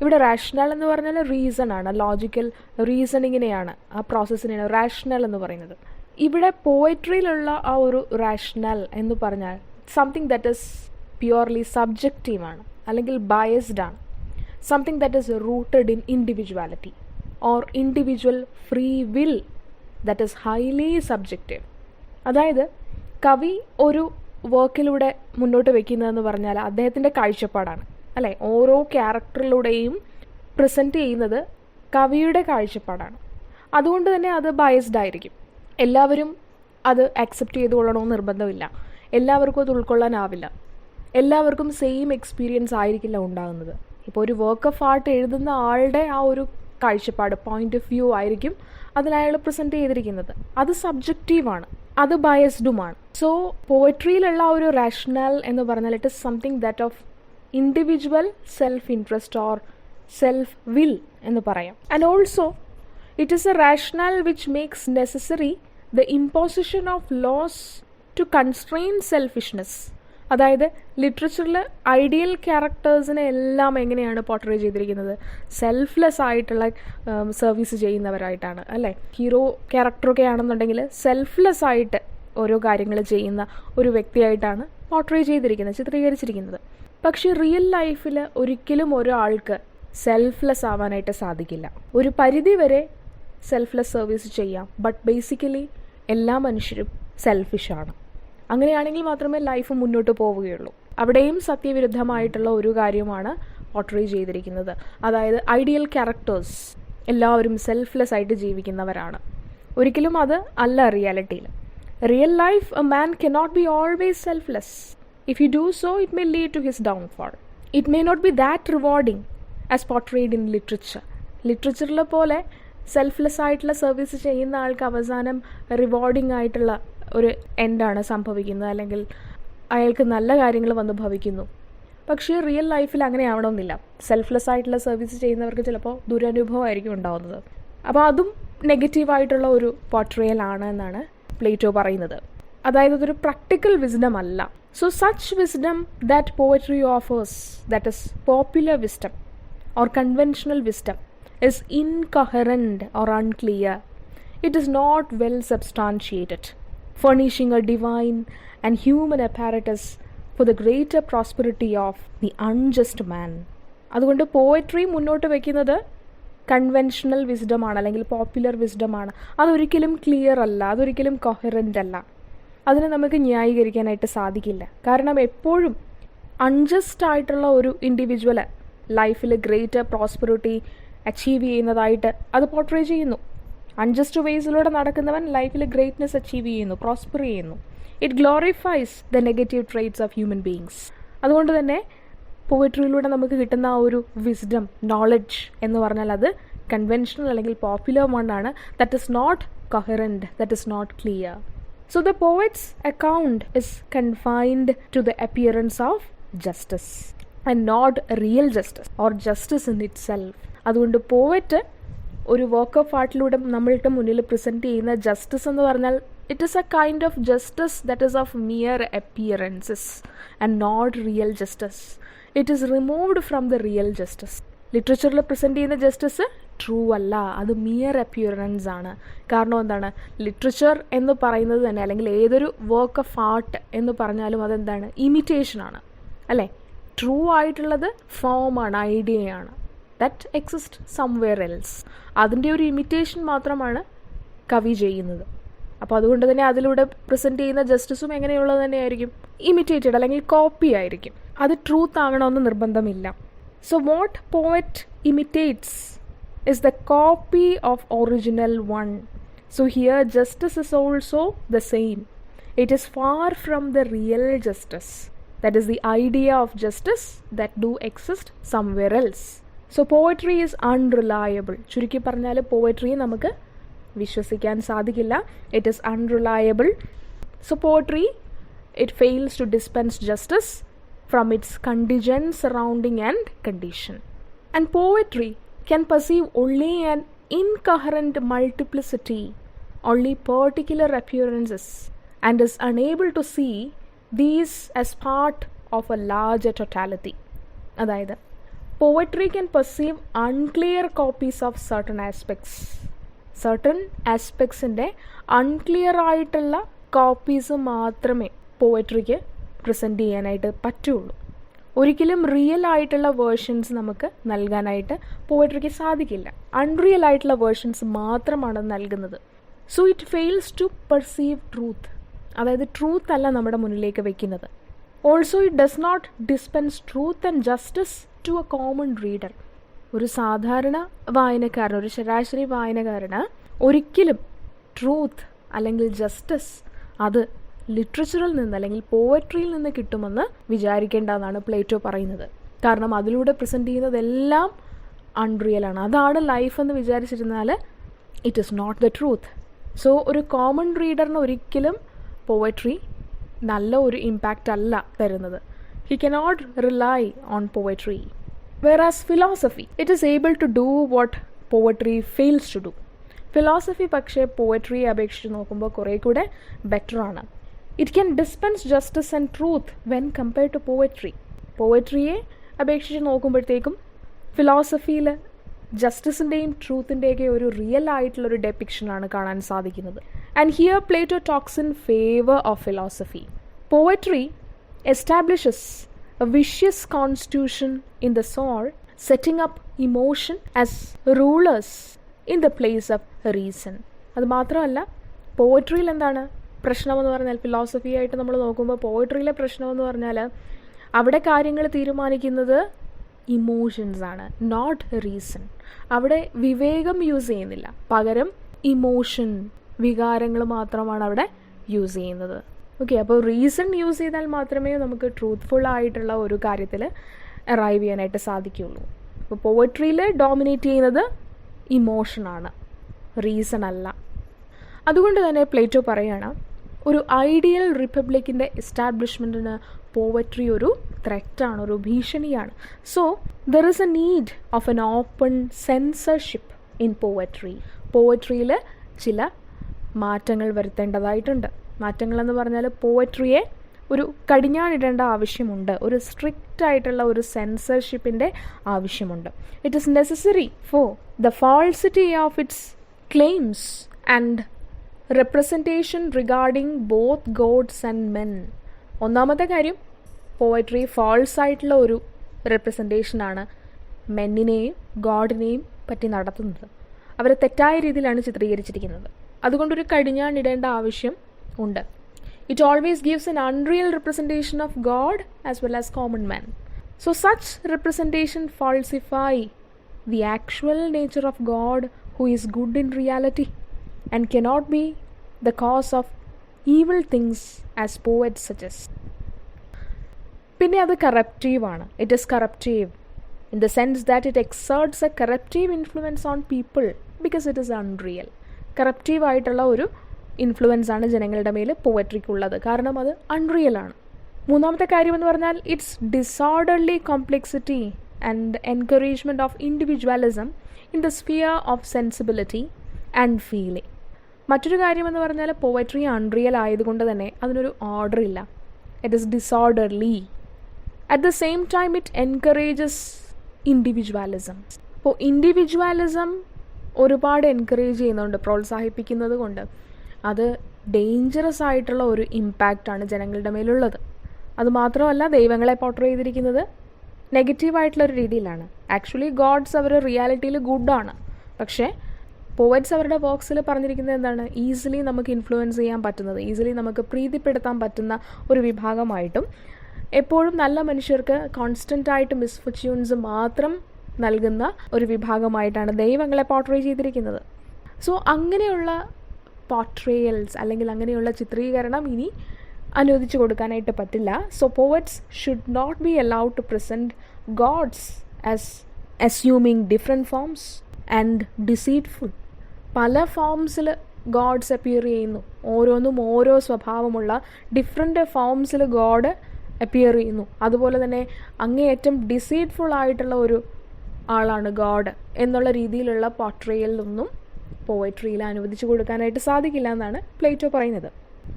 ഇവിടെ റാഷണൽ എന്ന് പറഞ്ഞാൽ റീസൺ ആണ്, ലോജിക്കൽ റീസണിങ്ങിനെയാണ്, ആ പ്രോസസ്സിനെയാണ് റാഷണൽ എന്ന് പറയുന്നത്. ഇവിടെ പോയട്രിയിലുള്ള ആ ഒരു റാഷണൽ എന്ന് പറഞ്ഞാൽ സംതിങ് ദാറ്റ് ഈസ് പ്യുവർലി സബ്ജക്റ്റീവാണ് അല്ലെങ്കിൽ ബയസ്ഡ് ആണ്. Something that is rooted in individuality or individual free will that is highly subjective. അതായത് കവി ഒരു വർക്കിലൂടെ മുന്നോട്ട് വയ്ക്കുന്നതെന്ന് പറഞ്ഞാൽ അദ്ദേഹത്തിൻ്റെ കാഴ്ചപ്പാടാണ് അല്ലേ. ഓരോ ക്യാരക്ടറിലൂടെയും പ്രസൻറ്റ് ചെയ്യുന്നത് കവിയുടെ കാഴ്ചപ്പാടാണ്. അതുകൊണ്ട് തന്നെ അത് ബയസ്ഡ് ആയിരിക്കും. എല്ലാവരും അത് അക്സെപ്റ്റ് ചെയ്തുകൊള്ളണമെന്ന് നിർബന്ധമില്ല, എല്ലാവർക്കും അത് ഉൾക്കൊള്ളാനാവില്ല, എല്ലാവർക്കും സെയിം എക്സ്പീരിയൻസ് ആയിരിക്കില്ല ഉണ്ടാകുന്നത്. ഇപ്പോൾ ഒരു വർക്ക് ഓഫ് ആർട്ട് എഴുതുന്ന ആളുടെ ആ ഒരു കാഴ്ചപ്പാട്, പോയിന്റ് ഓഫ് വ്യൂ ആയിരിക്കും അതിൽ അയാൾ പ്രസൻറ്റ് ചെയ്തിരിക്കുന്നത്. അത് സബ്ജക്റ്റീവാണ്, അത് ബയസ്ഡുമാണ്. സോ പോയട്രിയിലുള്ള ഒരു റാഷണൽ എന്ന് പറഞ്ഞാൽ it is something that of individual self interest or self will എന്ന് പറയാം. And also it is a rational which makes necessary the imposition of laws to constrain selfishness. അതായത് ലിറ്ററേച്ചറിൽ ഐഡിയൽ ക്യാരക്ടേഴ്സിനെ എല്ലാം എങ്ങനെയാണ് പോർട്രേ ചെയ്തിരിക്കുന്നത്? സെൽഫ്ലെസ് ആയിട്ടുള്ള സർവീസ് ചെയ്യുന്നവരായിട്ടാണ് അല്ലേ. ഹീറോ ക്യാരക്ടറൊക്കെ ആണെന്നുണ്ടെങ്കിൽ സെൽഫ്ലെസ് ആയിട്ട് ഓരോ കാര്യങ്ങൾ ചെയ്യുന്ന ഒരു വ്യക്തിയായിട്ടാണ് പോർട്രേ ചെയ്തിരിക്കുന്നത്, ചിത്രീകരിച്ചിരിക്കുന്നത്. പക്ഷേ റിയൽ ലൈഫിൽ ഒരിക്കലും ഒരാൾക്ക് സെൽഫ്ലെസ് ആവാനായിട്ട് സാധിക്കില്ല. ഒരു പരിധി വരെ സെൽഫ്ലെസ് സർവീസ് ചെയ്യാം, ബട്ട് ബേസിക്കലി എല്ലാ മനുഷ്യരും സെൽഫിഷാണ്. അങ്ങനെയാണെങ്കിൽ മാത്രമേ ലൈഫ് മുന്നോട്ട് പോവുകയുള്ളൂ. അവിടെയും സത്യവിരുദ്ധമായിട്ടുള്ള ഒരു കാര്യമാണ് പോർട്രേ ചെയ്തിരിക്കുന്നത്. അതായത് ഐഡിയൽ ക്യാരക്ടേഴ്സ് എല്ലാവരും സെൽഫ്ലെസ് ആയിട്ട് ജീവിക്കുന്നവരാണ്. ഒരിക്കലും അത് അല്ല റിയാലിറ്റിയിൽ. Real life a man cannot be always selfless. If you do so it may lead to his downfall. It may not be that rewarding as portrayed in literature. ലിറ്ററേച്ചറിലെ പോലെ സെൽഫ്ലെസ് ആയിട്ടുള്ള സർവീസ് ചെയ്യുന്ന ആൾക്ക് അവസാനം റിവാർഡിംഗ് ആയിട്ടുള്ള ഒരു എൻഡാണ് സംഭവിക്കുന്നത്, അല്ലെങ്കിൽ അയാൾക്ക് നല്ല കാര്യങ്ങൾ വന്ന് ഭവിക്കുന്നു. പക്ഷേ റിയൽ ലൈഫിൽ അങ്ങനെ ആവണമെന്നില്ല. സെൽഫ്ലെസ് ആയിട്ടുള്ള സർവീസ് ചെയ്യുന്നവർക്ക് ചിലപ്പോൾ ദുരനുഭവമായിരിക്കും ഉണ്ടാകുന്നത്. അപ്പോൾ അതും നെഗറ്റീവായിട്ടുള്ള ഒരു പോർട്രയൽ ആണ് എന്നാണ് പ്ലേറ്റോ പറയുന്നത്. അതായത് അതൊരു പ്രാക്ടിക്കൽ വിസ്ഡം അല്ല. So such wisdom that poetry offers, that is popular wisdom or conventional wisdom, is incoherent or unclear. It is not well substantiated, furnishing a divine and human apparatus for the greater prosperity of the unjust man. അതുകൊണ്ട് പോയട്രി മുന്നോട്ട് വയ്ക്കുന്നത് കൺവെൻഷണൽ വിസ്ഡമാണ്, അല്ലെങ്കിൽ പോപ്പുലർ വിസ്ഡമാണ്. അതൊരിക്കലും ക്ലിയർ അല്ല, അതൊരിക്കലും കൊഹറൻ്റ് അല്ല. അതിനെ നമുക്ക് ന്യായീകരിക്കാനായിട്ട് സാധിക്കില്ല. കാരണം എപ്പോഴും അൺജസ്റ്റ് ആയിട്ടുള്ള ഒരു ഇൻഡിവിജ്വൽ ലൈഫിൽ ഗ്രേറ്റർ പ്രോസ്പെറിറ്റി അച്ചീവ് ചെയ്യുന്നതായിട്ട് അത് പോർട്രേ ചെയ്യുന്നു. അൺജസ്റ്റ് വേസിലൂടെ നടക്കുന്നവൻ ലൈഫിൽ ഗ്രേറ്റ്നെസ് അച്ചീവ് ചെയ്യുന്നു, പ്രോസ്പെർ ചെയ്യുന്നു. It glorifies the negative traits of human beings. അതുകൊണ്ട് തന്നെ പോയട്രിയിലൂടെ നമുക്ക് കിട്ടുന്ന ആ ഒരു വിസ്ഡം, നോളജ് എന്ന് പറഞ്ഞാൽ അത് കൺവെൻഷണൽ അല്ലെങ്കിൽ പോപ്പുലർ വണ്ണാണ്. That is not coherent, that is not clear. So the poet's account is confined to the appearance of justice and not real justice or justice in itself. അതുകൊണ്ട് പോവറ്റ് ഒരു വർക്ക് ഓഫ് ആർട്ടിലൂടെ നമ്മളുടെ മുന്നിൽ പ്രസൻറ്റ് ചെയ്യുന്ന ജസ്റ്റിസ് എന്ന് പറഞ്ഞാൽ it is a kind of justice that is of mere appearances and not real justice. It is removed from the real justice. ലിറ്ററേച്ചറിൽ പ്രസൻറ്റ് ചെയ്യുന്ന ജസ്റ്റിസ് ട്രൂ അല്ല, അത് മിയർ അപ്പിയറൻസ് ആണ്. കാരണം എന്താണ്, ലിറ്ററേച്ചർ എന്ന് പറയുന്നത് തന്നെ, അല്ലെങ്കിൽ ഏതൊരു വർക്ക് ഓഫ് ആർട്ട് എന്ന് പറഞ്ഞാലും അതെന്താണ്, ഇമിറ്റേഷനാണ് അല്ലേ. ട്രൂ ആയിട്ടുള്ളത് ഫോമാണ്, ഐഡിയയാണ്, ദറ്റ് എക്സിസ്റ്റ് സംവെയർ എൽസ്. അതിൻ്റെ ഒരു ഇമിറ്റേഷൻ മാത്രമാണ് കവി ചെയ്യുന്നത്. അപ്പോൾ അതുകൊണ്ട് തന്നെ അതിലൂടെ പ്രസൻറ്റ് ചെയ്യുന്ന ജസ്റ്റിസും എങ്ങനെയുള്ളത് തന്നെയായിരിക്കും, ഇമിറ്റേറ്റഡ് അല്ലെങ്കിൽ കോപ്പി ആയിരിക്കും. അത് ട്രൂത്ത് ആകണമെന്ന് നിർബന്ധമില്ല. So what poet imitates is the copy of original one. So here justice is also the same. It is far from the real justice. That is the idea of justice that do exist somewhere else. So poetry is unreliable. ചുരുക്കി പറഞ്ഞാൽ പോയട്രിയെ നമുക്ക് വിശ്വസിക്കാൻ സാധിക്കില്ല. It is unreliable. So poetry, it fails to dispense justice from its contingent surrounding and condition. And poetry can perceive only an incoherent multiplicity, only particular appearances, and is unable to see these as part of a larger totality. അതായത് poetry can perceive unclear copies of certain aspects. certain aspectsൻ്റെ unclear ആയിട്ടുള്ള കോപ്പീസ് മാത്രമേ പോയട്രിക്ക് പ്രസൻറ്റ് ചെയ്യാനായിട്ട് പറ്റുള്ളൂ. ഒരിക്കലും റിയൽ ആയിട്ടുള്ള വേർഷൻസ് നമുക്ക് നൽകാനായിട്ട് പോയട്രിക്ക് സാധിക്കില്ല. അൺറിയൽ ആയിട്ടുള്ള വേർഷൻസ് മാത്രമാണ് നൽകുന്നത്. So it fails to perceive truth. അതായത് ട്രൂത്ത് അല്ല നമ്മുടെ മുന്നിലേക്ക് വയ്ക്കുന്നത്. Also it does not dispense truth and justice to a common reader. ഒരു സാധാരണ വായനക്കാരന്, ഒരു ശരാശരി വായനക്കാരന് ഒരിക്കലും ട്രൂത്ത് അല്ലെങ്കിൽ ജസ്റ്റിസ് അത് ലിറ്ററേച്ചറിൽ നിന്ന് അല്ലെങ്കിൽ പോയട്രിയിൽ നിന്ന് കിട്ടുമെന്ന് വിചാരിക്കേണ്ടതാണ് പ്ലേറ്റോ പറയുന്നത്. കാരണം അതിലൂടെ പ്രസൻറ്റ് ചെയ്യുന്നതെല്ലാം അൺറിയലാണ്. അതാണ് ലൈഫ് എന്ന് വിചാരിച്ചിരുന്നാൽ it is not the truth. So ഒരു കോമൺ റീഡറിന് ഒരിക്കലും പോയട്രി നല്ല ഒരു ഇമ്പാക്റ്റ് അല്ല തരുന്നത്. He cannot rely on poetry. Whereas philosophy, it is able to do what poetry fails to do. Philosophy പക്ഷേ പോയട്രിയെ അപേക്ഷിച്ച് നോക്കുമ്പോൾ കുറേ കൂടെ ബെറ്ററാണ്. It can dispense justice and truth when compare to poetry. പോയട്രിയെ അപേക്ഷിച്ച് നോക്കുമ്പോഴത്തേക്കും ഫിലോസഫിയിൽ ജസ്റ്റിസിൻ്റെയും ട്രൂത്തിൻ്റെയൊക്കെ ഒരു റിയൽ ആയിട്ടുള്ളൊരു ഡെപ്പിക്ഷനാണ് കാണാൻ സാധിക്കുന്നത്. And here Plato talks in favour of philosophy. Poetry establishes a vicious constitution in the soul, setting up emotion as rulers in the place of reason. അത് മാത്രമല്ല പോയട്രിയിൽ എന്താണ് പ്രശ്നമെന്ന് പറഞ്ഞാൽ, ഫിലോസഫിയായിട്ട് നമ്മൾ നോക്കുമ്പോൾ പോയട്രിയിലെ പ്രശ്നമെന്ന് പറഞ്ഞാൽ അവിടെ കാര്യങ്ങൾ തീരുമാനിക്കുന്നത് ഇമോഷൻസ് ആണ്, നോട്ട് റീസൺ. അവിടെ വിവേകം യൂസ് ചെയ്യുന്നില്ല, പകരം ഇമോഷൻ, വികാരങ്ങൾ മാത്രമാണ് അവിടെ യൂസ് ചെയ്യുന്നത്. ഓക്കെ, അപ്പോൾ റീസൺ യൂസ് ചെയ്താൽ മാത്രമേ നമുക്ക് ട്രൂത്ത്ഫുൾ ആയിട്ടുള്ള ഒരു കാര്യത്തിൽ അറൈവ് ചെയ്യാനായിട്ട് സാധിക്കുകയുള്ളൂ. അപ്പോൾ പോയട്രിയിൽ ഡോമിനേറ്റ് ചെയ്യുന്നത് ഇമോഷനാണ്, റീസൺ അല്ല. അതുകൊണ്ട് തന്നെ പ്ലേറ്റോ പറയുകയാണ്, ഒരു ഐഡിയൽ റിപ്പബ്ലിക്കിൻ്റെ എസ്റ്റാബ്ലിഷ്മെൻറ്റിന് പോവട്രി ഒരു ത്രെറ്റാണ്, ഒരു ഭീഷണിയാണ്. So there is a need of an open censorship in poetry. പോവട്രിയിൽ ചില മാറ്റങ്ങൾ വരുത്തേണ്ടതായിട്ടുണ്ട്. മാറ്റങ്ങളെന്ന് പറഞ്ഞാൽ പോവട്രിയെ ഒരു കടിഞ്ഞാണിടേണ്ട ആവശ്യമുണ്ട്, ഒരു സ്ട്രിക്റ്റ് ആയിട്ടുള്ള ഒരു സെൻസർഷിപ്പിൻ്റെ ആവശ്യമുണ്ട്. It is necessary for the falsity of its claims and representation regarding both gods and men. ഒന്നാമത്തെ കാര്യം, പോയട്രി ഫാൾസ് ആയിട്ടുള്ള ഒരു റെപ്രസെൻറ്റേഷനാണ് മെന്നിനെയും ഗോഡിനെയും പറ്റി നടത്തുന്നത്. അവരെ തെറ്റായ രീതിയിലാണ് ചിത്രീകരിച്ചിരിക്കുന്നത്. അതുകൊണ്ടൊരു കടിഞ്ഞാണിടേണ്ട ആവശ്യം ഉണ്ട്. It always gives N unreal representation of God as well as common man. So such representation falsify the actual nature of God, who is good in reality and cannot be the cause of evil things as poets suggest. പിന്നെ അത് കറപ്റ്റീവാണ്. It is corruptive in the sense that it exerts a corruptive influence on people because it is unreal. കറപ്റ്റീവ് ആയിട്ടുള്ള ഒരു ഇൻഫ്ലുവൻസ് ആണ് ജനങ്ങളുടെ മേൽ പോയട്രിക്കുള്ളത്, കാരണം അത് അൺറിയൽ ആണ്. മൂന്നാമത്തെ കാര്യമെന്ന് പറഞ്ഞാൽ it's disorderly complexity and encouragement of individualism in the sphere of sensibility and feeling. മറ്റൊരു കാര്യമെന്ന് പറഞ്ഞാൽ പോയട്രി അൺറിയൽ ആയതുകൊണ്ട് തന്നെ അതിനൊരു ഓർഡർ ഇല്ല. It is disorderly. At the same time it encourages individualism. അപ്പോൾ ഇൻഡിവിജ്വാലിസം ഒരുപാട് എൻകറേജ് ചെയ്യുന്നുണ്ട്, പ്രോത്സാഹിപ്പിക്കുന്നത് കൊണ്ട് അത് ഡേഞ്ചറസ് ആയിട്ടുള്ള ഒരു ഇമ്പാക്റ്റാണ് ജനങ്ങളുടെ മേലുള്ളത്. അതുമാത്രമല്ല, ദൈവങ്ങളെ പോർട്രേ ചെയ്തിരിക്കുന്നത് നെഗറ്റീവായിട്ടുള്ളൊരു രീതിയിലാണ്. ആക്ച്വലി ഗോഡ്സ് അവർ റിയാലിറ്റിയിൽ ഗുഡാണ്. പക്ഷേ പോയറ്റ്സ് അവരുടെ വർക്ക്സിൽ പറഞ്ഞിരിക്കുന്നത് എന്താണ്? ഈസിലി നമുക്ക് ഇൻഫ്ലുവൻസ് ചെയ്യാൻ പറ്റുന്നത്, ഈസിലി നമുക്ക് പ്രീതിപ്പെടുത്താൻ പറ്റുന്ന ഒരു വിഭാഗമായിട്ടും എപ്പോഴും നല്ല മനുഷ്യർക്ക് കോൺസ്റ്റൻ്റായിട്ട് മിസ്ഫോർച്യൂൺസ് മാത്രം നൽകുന്ന ഒരു വിഭാഗമായിട്ടാണ് ദൈവങ്ങളെ പോർട്രേ ചെയ്തിരിക്കുന്നത്. സോ അങ്ങനെയുള്ള പോർട്രേയൽസ് അല്ലെങ്കിൽ അങ്ങനെയുള്ള ചിത്രീകരണം ഇനി അനുവദിച്ചു കൊടുക്കാനായിട്ട് പറ്റില്ല. So poets should not be allowed to present gods as assuming different forms and deceitful. പല ഫോംസിൽ ഗോഡ്സ് അപ്പിയർ ചെയ്യുന്നു, ഓരോന്നും ഓരോ സ്വഭാവമുള്ള ഡിഫറെൻറ്റ് ഫോംസിൽ ഗോഡ് അപ്പിയർ ചെയ്യുന്നു. അതുപോലെ തന്നെ അങ്ങേയറ്റം ഡിസീറ്റ്ഫുൾ ആയിട്ടുള്ള ഒരു ആളാണ് ഗോഡ് എന്നുള്ള രീതിയിലുള്ള പോർട്രേയലൊന്നും പോയട്രിയിൽ അനുവദിച്ചു കൊടുക്കാനായിട്ട് സാധിക്കില്ല എന്നാണ് പ്ലേറ്റോ പറയുന്നത്.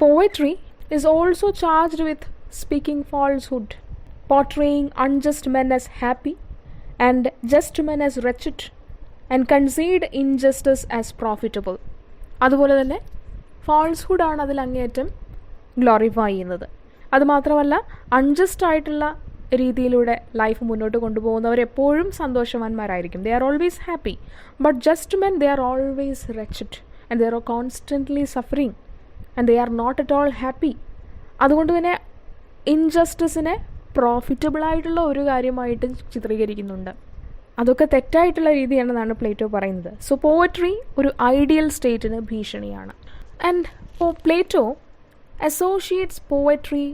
Poetry is also charged with speaking falsehood, portraying unjust men as happy and just men as wretched, and concede injustice as profitable. അതുപോലെ തന്നെ ഫാൾസ്ഹുഡ് ആണ് അതിൽ അങ്ങേയറ്റം ഗ്ലോറിഫൈ ചെയ്യുന്നത്. അതുമാത്രമല്ല, അൺജസ്റ്റ് ആയിട്ടുള്ള രീതിയിലൂടെ ലൈഫ് മുന്നോട്ട് കൊണ്ടുപോകുന്നവർ എപ്പോഴും സന്തോഷവാന്മാരായിരിക്കും. They are always happy. But just men, they are always wretched and they are constantly suffering and they are not at all happy. അതുകൊണ്ട് തന്നെ ഇൻജസ്റ്റിസിനെ പ്രോഫിറ്റബിളായിട്ടുള്ള ഒരു കാര്യമായിട്ട് ചിത്രീകരിക്കുന്നുണ്ട്. അതൊക്കെ തെറ്റായിട്ടുള്ള രീതിയാണെന്നാണ് പ്ലേറ്റോ പറയുന്നത്. സോ പോയട്രി ഒരു ഐഡിയൽ സ്റ്റേറ്റിന് ഭീഷണിയാണ്. And Plato associates poetry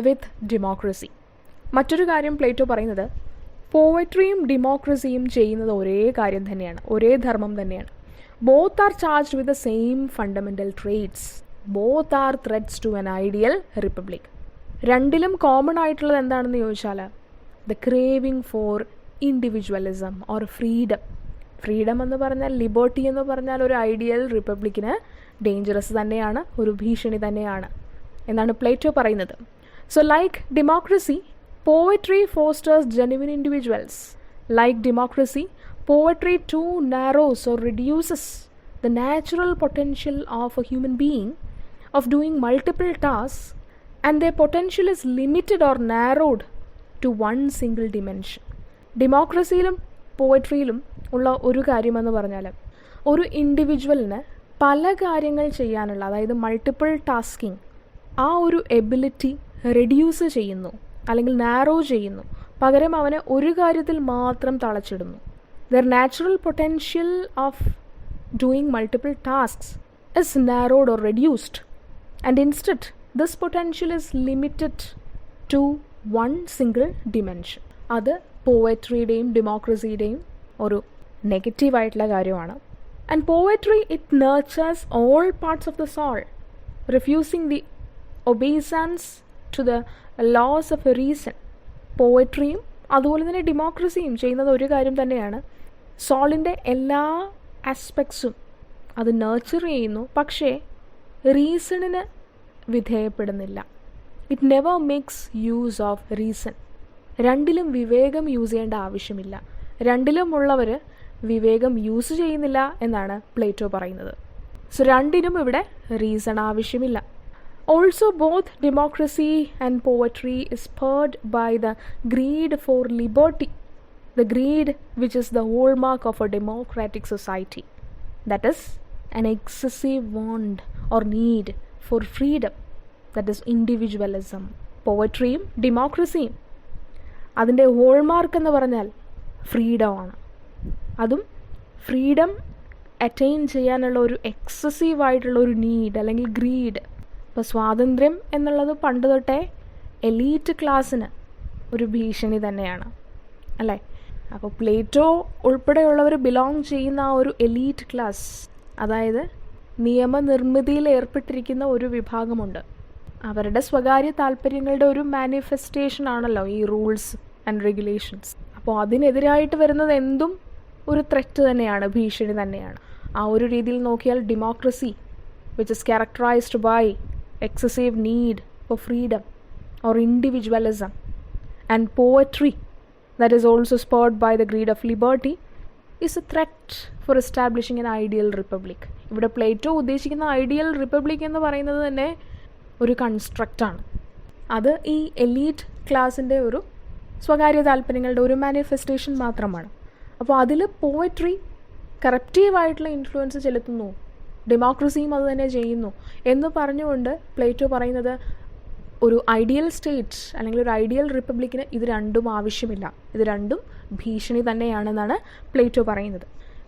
with democracy. മറ്റൊരു കാര്യം പ്ലേറ്റോ പറയുന്നത്, പോയട്രിയും ഡെമോക്രസിയും ചെയ്യുന്നത് ഒരേ കാര്യം തന്നെയാണ്, ഒരേ ധർമ്മം തന്നെയാണ്. Both are charged with the same fundamental traits. Both are threats to an ideal republic. രണ്ടിലും കോമൺ ആയിട്ടുള്ളത് എന്താണെന്ന് ചോദിച്ചാൽ the craving for individualism or freedom. Freedom എന്ന് പറഞ്ഞാൽ, ലിബർട്ടി എന്ന് പറഞ്ഞാൽ ഒരു ഐഡിയൽ റിപ്പബ്ലിക്കിന് ഡേഞ്ചറസ് തന്നെയാണ്, ഒരു ഭീഷണി തന്നെയാണ് എന്നാണ് പ്ലേറ്റോ പറയുന്നത്. So like democracy, poetry fosters genuine individuals. Like democracy, poetry too narrows or reduces the natural potential of a human being of doing multiple tasks, and their potential is limited or narrowed to one single dimension. ഡെമോക്രസിയിലും പോയട്രിയിലും ഉള്ള ഒരു കാര്യമെന്ന് പറഞ്ഞാൽ, ഒരു ഇൻഡിവിജ്വലിന് പല കാര്യങ്ങൾ ചെയ്യാനുള്ള, അതായത് മൾട്ടിപ്പിൾ ടാസ്കിങ്, ആ ഒരു എബിലിറ്റി റെഡ്യൂസ് ചെയ്യുന്നു അല്ലെങ്കിൽ നാരോ ചെയ്യുന്നു. പകരം അവനെ ഒരു കാര്യത്തിൽ മാത്രം തളച്ചിടുന്നു. Their natural potential of doing multiple tasks is narrowed or reduced, and instead this potential is limited to one single dimension. അത് പോയട്രിയുടെയും ഡെമോക്രസിയുടെയും ഒരു നെഗറ്റീവായിട്ടുള്ള കാര്യമാണ്. And poetry it nurtures all parts of the soul, refusing the obeisance to the laws of a reason. പോയട്രിയും അതുപോലെ തന്നെ ഡെമോക്രസിയും ചെയ്യുന്നത് ഒരു കാര്യം തന്നെയാണ്. സോളിൻ്റെ എല്ലാ ആസ്പെക്ട്സും അത് നർച്ചർ ചെയ്യുന്നു, പക്ഷേ റീസണിന് വിധേയപ്പെടുന്നില്ല. It never makes use of reason. രണ്ടിലും വിവേകം യൂസ് ചെയ്യേണ്ട ആവശ്യമില്ല. രണ്ടിലുമുള്ളവർ വിവേകം യൂസ് ചെയ്യുന്നില്ല എന്നാണ് പ്ലേറ്റോ പറയുന്നത്. സോ രണ്ടിനും ഇവിടെ റീസൺ ആവശ്യമില്ല. Also, both democracy and poetry is spurred by the greed for liberty, the greed which is the hallmark of a democratic society. That is, an excessive want or need for freedom, that is individualism. പോവട്രിയും ഡെമോക്രസിയും അതിൻ്റെ ഹോൾമാർക്ക് എന്ന് പറഞ്ഞാൽ ഫ്രീഡമാണ്. അതും ഫ്രീഡം അറ്റൈൻ ചെയ്യാനുള്ള ഒരു എക്സസീവായിട്ടുള്ള ഒരു നീഡ് അല്ലെങ്കിൽ ഗ്രീഡ്. ഇപ്പോൾ സ്വാതന്ത്ര്യം എന്നുള്ളത് പണ്ട് തൊട്ടേ എലീറ്റ് ക്ലാസ്സിന് ഒരു ഭീഷണി തന്നെയാണ് അല്ലേ. അപ്പോൾ പ്ലേറ്റോ ഉൾപ്പെടെയുള്ളവർ ബിലോങ് ചെയ്യുന്ന ആ ഒരു എലീറ്റ് ക്ലാസ്, അതായത് നിയമനിർമ്മിതിയിൽ ഏർപ്പെട്ടിരിക്കുന്ന ഒരു വിഭാഗമുണ്ട്. അവരുടെ സ്വകാര്യ താല്പര്യങ്ങളുടെ ഒരു മാനിഫെസ്റ്റേഷൻ ആണല്ലോ ഈ റൂൾസ് ആൻഡ് റെഗുലേഷൻസ്. അപ്പോൾ അതിനെതിരായിട്ട് വരുന്നത് എന്തും ഒരു ത്രെറ്റ് തന്നെയാണ്, ഭീഷണി തന്നെയാണ്. ആ ഒരു രീതിയിൽ നോക്കിയാൽ democracy which is characterised by excessive need for freedom or individualism, and poetry that is also spurred by the greed of liberty is a threat for establishing an ideal republic. ഇവിടെ പ്ലേറ്റോ ഉദ്ദേശിക്കുന്ന ഐഡിയൽ റിപ്പബ്ലിക് എന്ന് പറയുന്നത് തന്നെ ഒരു കൺസ്ട്രക്റ്റാണ്. അത് ഈ എലീറ്റ് ക്ലാസിൻ്റെ ഒരു സ്വകാര്യ താല്പര്യങ്ങളുടെ ഒരു മാനിഫെസ്റ്റേഷൻ മാത്രമാണ്. അപ്പോൾ അതിൽ പോയട്രി കറപ്റ്റീവായിട്ടുള്ള ഇൻഫ്ലുവൻസ് ചെലുത്തുന്നു, ഡെമോക്രസിയും അത് തന്നെ ചെയ്യുന്നു എന്ന് പറഞ്ഞുകൊണ്ട് പ്ലേറ്റോ പറയുന്നത് ഒരു ഐഡിയൽ സ്റ്റേറ്റ് അല്ലെങ്കിൽ ഒരു ഐഡിയൽ റിപ്പബ്ലിക്കിന് ഇത് രണ്ടും ആവശ്യമില്ല, ഇത് രണ്ടും ഭീഷണി തന്നെയാണെന്നാണ് പ്ലേറ്റോ പറയുന്നത്.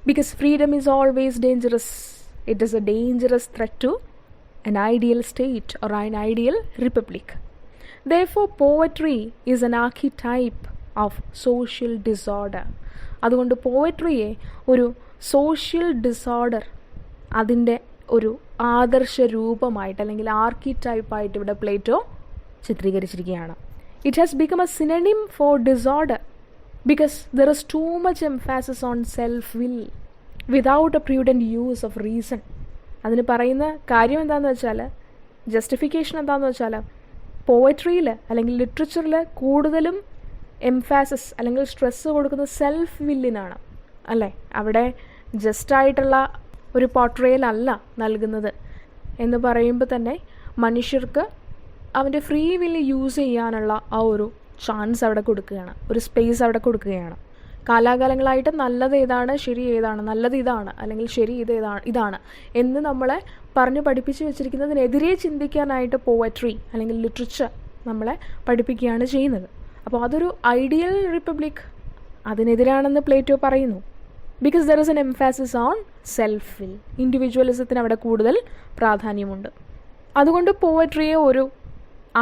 Because freedom is always dangerous, it is a dangerous threat to an ideal state or an ideal republic. Therefore, poetry is an archetype of social disorder. അതുകൊണ്ട് പോയട്രിയെ ഒരു സോഷ്യൽ ഡിസോർഡർ, അതിൻ്റെ ഒരു ആദർശ രൂപമായിട്ട് അല്ലെങ്കിൽ ആർക്കിടൈപ്പായിട്ട് ഇവിടെ പ്ലേറ്റോ ചിത്രീകരിച്ചിരിക്കുകയാണ്. It has become a synonym for disorder because there is too much emphasis on self will without a prudent use of reason. അതിന് പറയുന്ന കാര്യം എന്താണെന്ന് വെച്ചാൽ, ജസ്റ്റിഫിക്കേഷൻ എന്താണെന്ന് വെച്ചാൽ, പോയട്രിയിൽ അല്ലെങ്കിൽ ലിറ്ററേച്ചറിൽ കൂടുതലും എംഫാസിസ് അല്ലെങ്കിൽ സ്ട്രെസ്സ് കൊടുക്കുന്നത് സെൽഫ് വില്ലിനാണ് അല്ലേ. അവിടെ ജസ്റ്റായിട്ടുള്ള ഒരു പോർട്രേയൽ അല്ല നൽകുന്നത് എന്ന് പറയുമ്പോൾ തന്നെ മനുഷ്യർക്ക് അവൻ്റെ ഫ്രീ വില്ല് യൂസ് ചെയ്യാനുള്ള ആ ഒരു ചാൻസ് അവിടെ കൊടുക്കുകയാണ്, ഒരു സ്പേസ് അവിടെ കൊടുക്കുകയാണ്. കാലാകാലങ്ങളായിട്ട് നല്ലത് ഏതാണ്, ശരി ഏതാണ്, നല്ലത് ഇതാണ് അല്ലെങ്കിൽ ശരി ഇതാണ് എന്ന് നമ്മളെ പറഞ്ഞു പഠിപ്പിച്ച് വെച്ചിരിക്കുന്നതിനെതിരെ ചിന്തിക്കാനായിട്ട് പോയട്രി അല്ലെങ്കിൽ ലിറ്ററേച്ചർ നമ്മളെ പഠിപ്പിക്കുകയാണ് ചെയ്യുന്നത്. അപ്പോൾ അതൊരു ഐഡിയൽ റിപ്പബ്ലിക് അതിനെതിരാണെന്ന് പ്ലേറ്റോ പറയുന്നു. Because there is an emphasis on self will, ഇൻഡിവിജ്വലിസത്തിന് അവിടെ കൂടുതൽ പ്രാധാന്യമുണ്ട്. അതുകൊണ്ട് പോയട്രിയെ ഒരു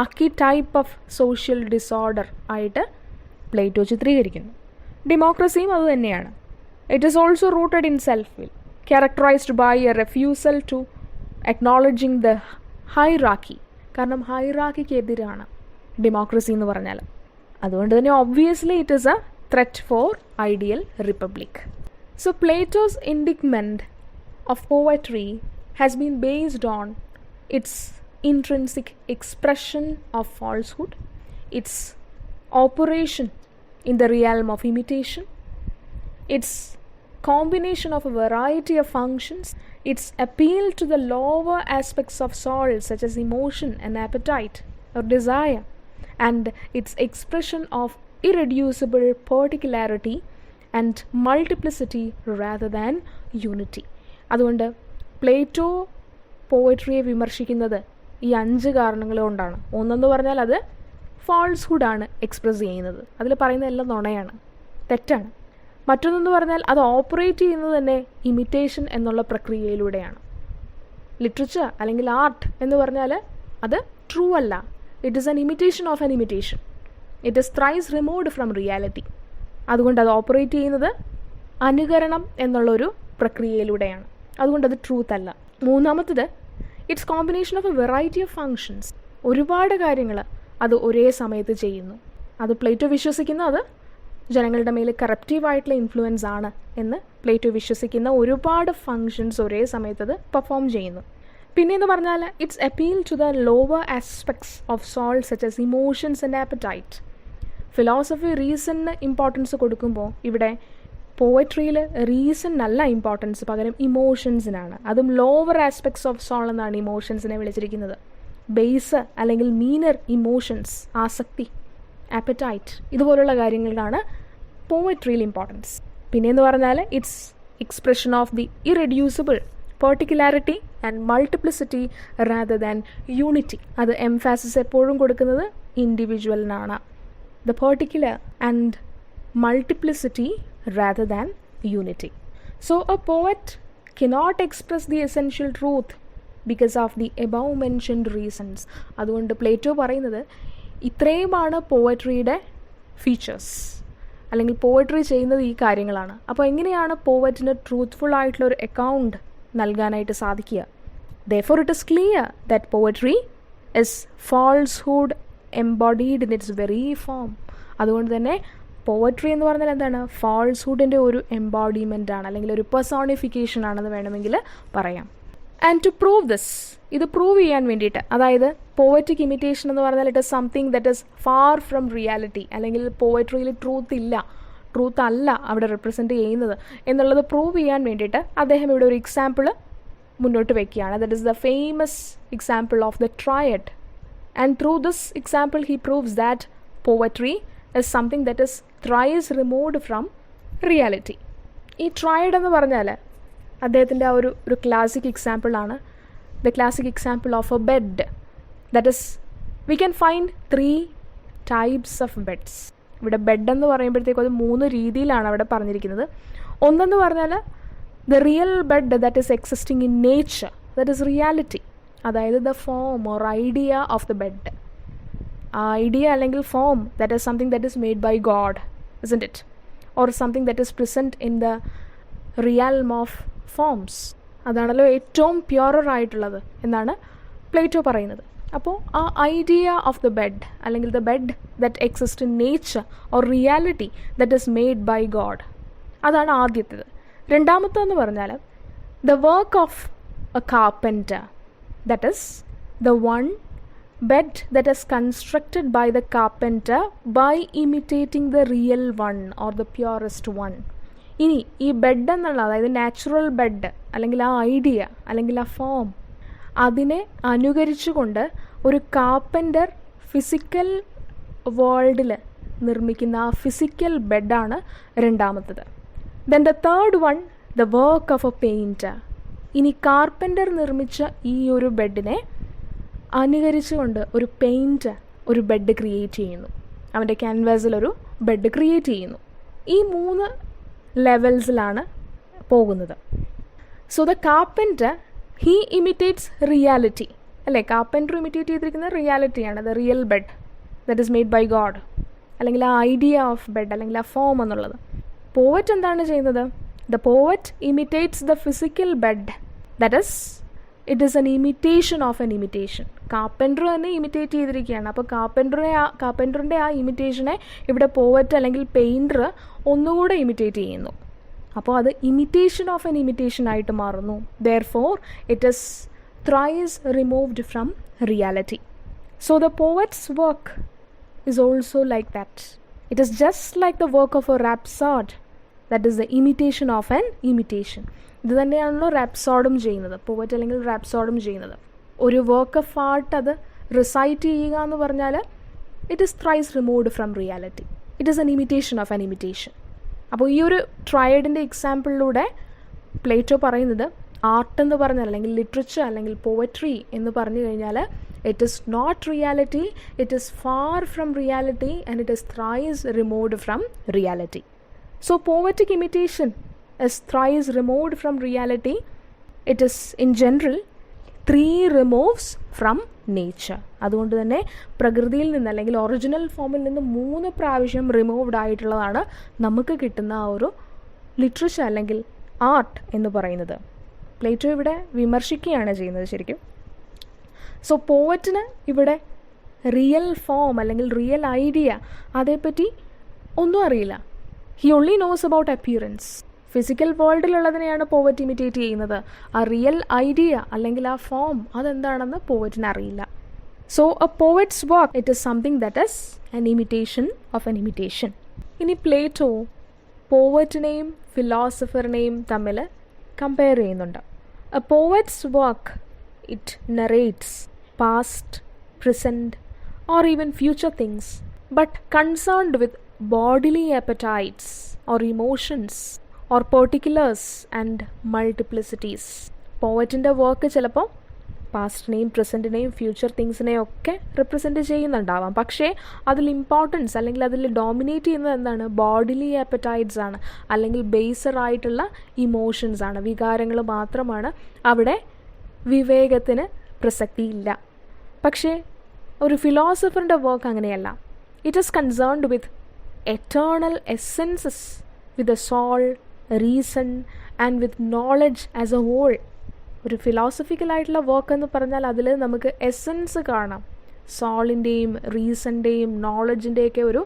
ആർക്കിടൈപ്പ് ഓഫ് സോഷ്യൽ ഡിസോർഡർ ആയിട്ട് പ്ലേറ്റോ ചിത്രീകരിക്കുന്നു. ഡെമോക്രസിയും അതുതന്നെയാണ്. It is also rooted in self will, characterised by a refusal to acknowledging the hierarchy. കാരണം ഹൈറാക്കിക്ക് എതിരാണ് ഡെമോക്രസി എന്ന് പറഞ്ഞാൽ. അതുകൊണ്ട് തന്നെ obviously it is a threat for ideal republic. So Plato's indictment of poetry has been based on its intrinsic expression of falsehood, its operation in the realm of imitation, its combination of a variety of functions, its appeal to the lower aspects of soul such as emotion and appetite or desire, and its expression of irreducible particularity and multiplicity rather than unity. അതുകൊണ്ട് പ്ലേറ്റോ പോയട്രിയെ വിമർശിക്കുന്നത് ഈ 5 കാരണങ്ങൾ കൊണ്ടാണ്. ഒന്നെന്ന് പറഞ്ഞാൽ അത് ഫാൾസ്ഹുഡാണ് എക്സ്പ്രസ് ചെയ്യുന്നത്, അതിൽ പറയുന്ന എല്ലാം നുണയാണ്, തെറ്റാണ്. മറ്റൊന്നെന്ന് പറഞ്ഞാൽ അത് ഓപ്പറേറ്റ് ചെയ്യുന്നത് തന്നെ ഇമിറ്റേഷൻ എന്നുള്ള പ്രക്രിയയിലൂടെയാണ്. ലിറ്ററേച്ചർ അല്ലെങ്കിൽ ആർട്ട് എന്ന് പറഞ്ഞാൽ അത് ട്രൂ അല്ല, it is an imitation of an imitation, it is thrice removed from reality. അതുകൊണ്ട് അത് ഓപ്പറേറ്റ് ചെയ്യുന്നത് അനുകരണം എന്നുള്ളൊരു പ്രക്രിയയിലൂടെയാണ്, അതുകൊണ്ടത് ട്രൂത്ത് അല്ല. മൂന്നാമത്തത് it's combination of A variety of functions, ഒരുപാട് കാര്യങ്ങൾ അത് ഒരേ സമയത്ത് ചെയ്യുന്നു. അത് പ്ലേറ്റോ വിശ്വസിക്കുന്ന അത് ജനങ്ങളുടെ മേൽ കറപ്റ്റീവായിട്ടുള്ള ഇൻഫ്ലുവൻസ് ആണ് എന്ന് പ്ലേറ്റോ വിശ്വസിക്കുന്ന ഒരുപാട് ഫങ്ഷൻസ് ഒരേ സമയത്ത് അത് പെർഫോം ചെയ്യുന്നു. പിന്നെയെന്ന് പറഞ്ഞാൽ its appeal to the lower aspects of soul such as emotions and appetite. Philosophy റീസണിന് ഇമ്പോർട്ടൻസ് കൊടുക്കുമ്പോൾ ഇവിടെ പോയട്രിയിൽ റീസണിനല്ല ഇമ്പോർട്ടൻസ്, പകരം ഇമോഷൻസിനാണ്. അതും ലോവർ ആസ്പെക്ട്സ് ഓഫ് സോൾ എന്നാണ് ഇമോഷൻസിനെ വിളിച്ചിരിക്കുന്നത്. ബേസ് അല്ലെങ്കിൽ മീനർ ഇമോഷൻസ്, ആസക്തി, ആപ്പറ്റൈറ്റ്, ഇതുപോലുള്ള കാര്യങ്ങൾക്കാണ് പോയട്രിയിൽ ഇമ്പോർട്ടൻസ്. പിന്നെയെന്ന് പറഞ്ഞാൽ its expression of the irreducible particularity and multiplicity rather than unity. അത് എംഫാസിസ് എപ്പോഴും കൊടുക്കുന്നത് ഇൻഡിവിജ്വലിനാണ്. The particular and multiplicity rather than unity. So a poet cannot express the essential truth because of the above mentioned reasons. അതുകൊണ്ട് പ്ലേറ്റോ പറയുന്നത് ഇത്രയുമാണ് പോയട്രിയുടെ ഫീച്ചേഴ്സ്, അല്ലെങ്കിൽ പോയട്രി ചെയ്യുന്നത് ഈ കാര്യങ്ങളാണ്. അപ്പോൾ എങ്ങനെയാണ് പോവറ്റിന് ട്രൂത്ത്ഫുൾ ആയിട്ടുള്ള ഒരു അക്കൗണ്ട് നൽകാനായിട്ട് സാധിക്കുക? Therefore it is clear that poetry is falsehood embodied in its very form. അതുകൊണ്ട് തന്നെ പോവട്രി എന്ന് പറഞ്ഞാൽ എന്താണ്? ഫാൾസ്ഹുഡിൻ്റെ ഒരു എംബോഡിമെൻ്റ് ആണ്, അല്ലെങ്കിൽ ഒരു പെർസോണിഫിക്കേഷൻ ആണെന്ന് വേണമെങ്കിൽ പറയാം. ആൻഡ് ടു പ്രൂവ് ദിസ്, ഇത് പ്രൂവ് ചെയ്യാൻ വേണ്ടിയിട്ട്, അതായത് പോവറ്റിക് ഇമിറ്റേഷൻ എന്ന് പറഞ്ഞാൽ it is something that is far from reality, അല്ലെങ്കിൽ പോവട്രിയിൽ ട്രൂത്ത് അല്ല അവിടെ റെപ്രസെൻറ്റ് ചെയ്യുന്നത് എന്നുള്ളത് പ്രൂവ് ചെയ്യാൻ വേണ്ടിയിട്ട് അദ്ദേഹം ഇവിടെ ഒരു എക്സാമ്പിൾ മുന്നോട്ട് വയ്ക്കുകയാണ്. That is the famous example of the triad. And through this example he proves that poetry is something that is thrice removed from reality. ഈ ട്രയഡ് എന്ന് പറഞ്ഞാൽ അദ്ദേഹത്തിൻ്റെ ആ ഒരു ക്ലാസിക് എക്സാമ്പിളാണ്. The classic example of a bed. That is we can find 3 types of beds. ഇവിടെ ബെഡ് എന്ന് പറയുമ്പോഴത്തേക്കും അത് 3 രീതിയിലാണ് അവിടെ പറഞ്ഞിരിക്കുന്നത്. ഒന്നെന്ന് പറഞ്ഞാൽ the real bed that is existing in nature, that is reality, അതായത് the form or idea of the bed. Idea അല്ലെങ്കിൽ form that is something that is made by God, isn't it? Or something that is present in the realm of forms. അതാണല്ലോ ഏറ്റവും പ്യുവർ ആയിട്ടുള്ളത് എന്നാണ് പ്ലേറ്റോ പറയുന്നത്. അപ്പോൾ ആ ഐഡിയ ഓഫ് ദ ബെഡ്, അല്ലെങ്കിൽ the bed that exist in nature or reality that is made by God, അതാണ് ആദ്യത്തേത്. രണ്ടാമത്തെന്ന് പറഞ്ഞാൽ the work of a carpenter, that is the one bed that is constructed by the carpenter by imitating the real one or the purest one. ഇനി ഈ ബെഡ് എന്നുള്ള, അതായത് നാച്ചുറൽ ബെഡ് അല്ലെങ്കിൽ ആ ഐഡിയ അല്ലെങ്കിൽ ആ ഫോം, അതിനെ അനുകരിച്ചുകൊണ്ട് ഒരു കാർപ്പൻ്റർ ഫിസിക്കൽ വേൾഡിൽ നിർമ്മിക്കുന്ന ആ ഫിസിക്കൽ ബെഡാണ് രണ്ടാമത്തത്. Then the third one the work of A painter. ഇനി കാർപ്പൻ്റർ നിർമ്മിച്ച ഈ ഒരു ബെഡിനെ അനുകരിച്ചുകൊണ്ട് ഒരു പെയിൻറ്റർ ഒരു ബെഡ് ക്രിയേറ്റ് ചെയ്യുന്നു, അവൻ്റെ ക്യാൻവാസിലൊരു ബെഡ് ക്രിയേറ്റ് ചെയ്യുന്നു. ഈ 3 ലെവൽസിലാണ് പോകുന്നത്. So the carpenter he imitates reality, അല്ലേ? കാർപ്പൻറ്റർ ഇമിറ്റേറ്റ് ചെയ്തിരിക്കുന്ന റിയാലിറ്റിയാണ്, the real bed that is made by God, അല്ലെങ്കിൽ ആ ഐഡിയ ഓഫ് ബെഡ് അല്ലെങ്കിൽ ആ ഫോം എന്നുള്ളത്. പോവറ്റ് എന്താണ് ചെയ്യുന്നത്? The poet imitates the physical bed, that is it is an imitation of an imitation. Carpenter തന്നെ ഇമിറ്റേറ്റ് ചെയ്തിരിക്കുകയാണ്. അപ്പോൾ കാർപ്പൻറ്ററിൻ്റെ ആ ഇമിറ്റേഷനെ ഇവിടെ പോവറ്റ് അല്ലെങ്കിൽ പെയിൻറ്റർ ഒന്നുകൂടെ ഇമിറ്റേറ്റ് ചെയ്യുന്നു. അപ്പോൾ അത് ഇമിറ്റേഷൻ ഓഫ് എൻ ഇമിറ്റേഷൻ ആയിട്ട് മാറുന്നു. Therefore it is thrice removed from reality. So the poet's work is also like that. It is just like the work of a rhapsode, that is the imitation of an imitation. ഇത് തന്നെയാണല്ലോ റാപ്സോഡും ചെയ്യുന്നത്, പോവറ്റ് അല്ലെങ്കിൽ റാപ്സോഡും ചെയ്യുന്നത്. ഒരു വർക്ക് ഓഫ് ആർട്ട് അത് റിസൈറ്റ് ചെയ്യുക എന്ന് പറഞ്ഞാൽ it is thrice removed from reality. It is an imitation of an imitation. അപ്പോൾ ഈ ഒരു ട്രയഡിൻ്റെ എക്സാമ്പിളിലൂടെ പ്ലേറ്റോ പറയുന്നത് ആർട്ട് എന്ന് പറഞ്ഞാൽ, അല്ലെങ്കിൽ ലിറ്ററേച്ചർ അല്ലെങ്കിൽ പോവട്രി എന്ന് പറഞ്ഞു കഴിഞ്ഞാൽ it is not reality, it is far from reality and it is thrice removed from reality. So poetic imitation is thrice removed from reality. It is in general 3 removes from nature. അതുകൊണ്ട് തന്നെ പ്രകൃതിയിൽ നിന്ന് അല്ലെങ്കിൽ ഒറിജിനൽ ഫോമിൽ നിന്ന് 3 പ്രാവശ്യം റിമൂവ്ഡ് ആയിട്ടുള്ളതാണ് നമുക്ക് കിട്ടുന്ന ആ ഒരു ലിറ്ററേച്ചർ അല്ലെങ്കിൽ ആർട്ട് എന്ന് പറയുന്നത്. പ്ലേറ്റോ ഇവിടെ വിമർശിക്കുകയാണ് ചെയ്യുന്നത് ശരിക്കും. സോ പോവറ്റിന് ഇവിടെ റിയൽ ഫോം അല്ലെങ്കിൽ റിയൽ ഐഡിയ അതേപ്പറ്റി ഒന്നും അറിയില്ല. He only knows about appearance. Physical വേൾഡിലുള്ളതിനെയാണ് പോവറ്റ് ഇമിറ്റേറ്റ് ചെയ്യുന്നത്. ആ റിയൽ ഐഡിയ അല്ലെങ്കിൽ ആ ഫോം അതെന്താണെന്ന് പോവറ്റിന് അറിയില്ല. So A പോവറ്റ്സ് work it is something that is an imitation of an imitation. ഇനി പ്ലേറ്റോ പോവറ്റിനെയും ഫിലോസഫറിനെയും തമ്മിൽ കമ്പയർ ചെയ്യുന്നുണ്ട്. A പോവറ്റ്സ് work it narrates past, present, or even future things, but concerned with bodily appetites or emotions or particulars and multiplicities. പോവറ്റിൻ്റെ വർക്ക് ചിലപ്പോൾ പാസ്റ്റിനെയും പ്രസൻറ്റിനെയും ഫ്യൂച്ചർ തിങ്സിനെയും ഒക്കെ റിപ്രസെൻറ്റ് ചെയ്യുന്നുണ്ടാവാം. പക്ഷേ അതിൽ ഇമ്പോർട്ടൻസ് അല്ലെങ്കിൽ അതിൽ ഡോമിനേറ്റ് ചെയ്യുന്നത് എന്താണ്? ബോഡിലി ആപ്പറ്റൈറ്റ്സ് ആണ്, അല്ലെങ്കിൽ ബേസറായിട്ടുള്ള ഇമോഷൻസ് ആണ്, വികാരങ്ങൾ മാത്രമാണ്. അവിടെ വിവേകത്തിന് പ്രസക്തിയില്ല. പക്ഷേ ഒരു ഫിലോസഫറിൻ്റെ വർക്ക് അങ്ങനെയല്ല. It is concerned with eternal essences, with the soul, reason and with knowledge as a whole. ഒരു ഫിലോസഫിക്കലായിട്ടുള്ള വർക്ക് എന്ന് പറഞ്ഞാൽ അതിൽ നമുക്ക് എസെൻസ് കാണാം. സോളിൻ്റെയും റീസണിൻ്റെയും നോളജിൻ്റെയൊക്കെ ഒരു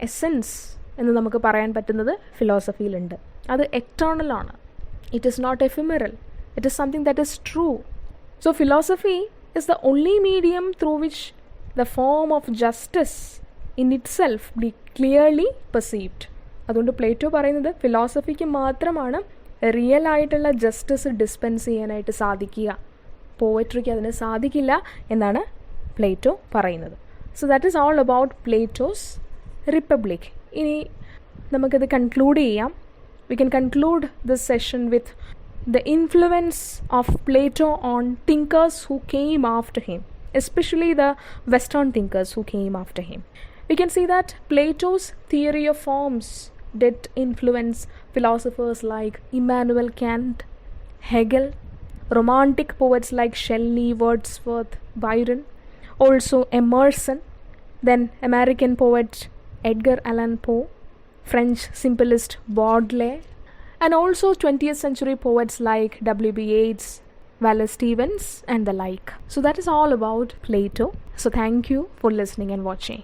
എസെൻസ് എന്ന് നമുക്ക് പറയാൻ പറ്റുന്നത് ഫിലോസഫിയിലുണ്ട്. അത് എറ്റേണലാണ്. It is not ephemeral. It is something that is true. So philosophy is the only medium through which the form of justice in itself be clearly perceived. അതുകൊണ്ട് പ്ലേറ്റോ പറയുന്നത് ഫിലോസഫിക്ക് മാത്രമാണ് റിയൽ ആയിട്ടുള്ള ജസ്റ്റിസ് ഡിസ്പെൻസ് ചെയ്യാനായിട്ട് സാധിക്കുക, പോയട്രിക്ക് അതിന് സാധിക്കില്ല എന്നാണ് പ്ലേറ്റോ പറയുന്നത്. So that is all about Plato's republic. ഇനി നമുക്കിത് കൺക്ലൂഡ് ചെയ്യാം. We can conclude this session with the influence of Plato on thinkers who came after him, especially the Western thinkers who came after him. We can see that Plato's theory of forms did influence philosophers like Immanuel Kant, Hegel, romantic poets like Shelley, Wordsworth, Byron, also Emerson, then American poet Edgar Allan Poe, French symbolist Baudelaire, and also 20th century poets like W.B. Yeats, Wallace Stevens and the like. So that is all about Plato. So thank you for listening and watching.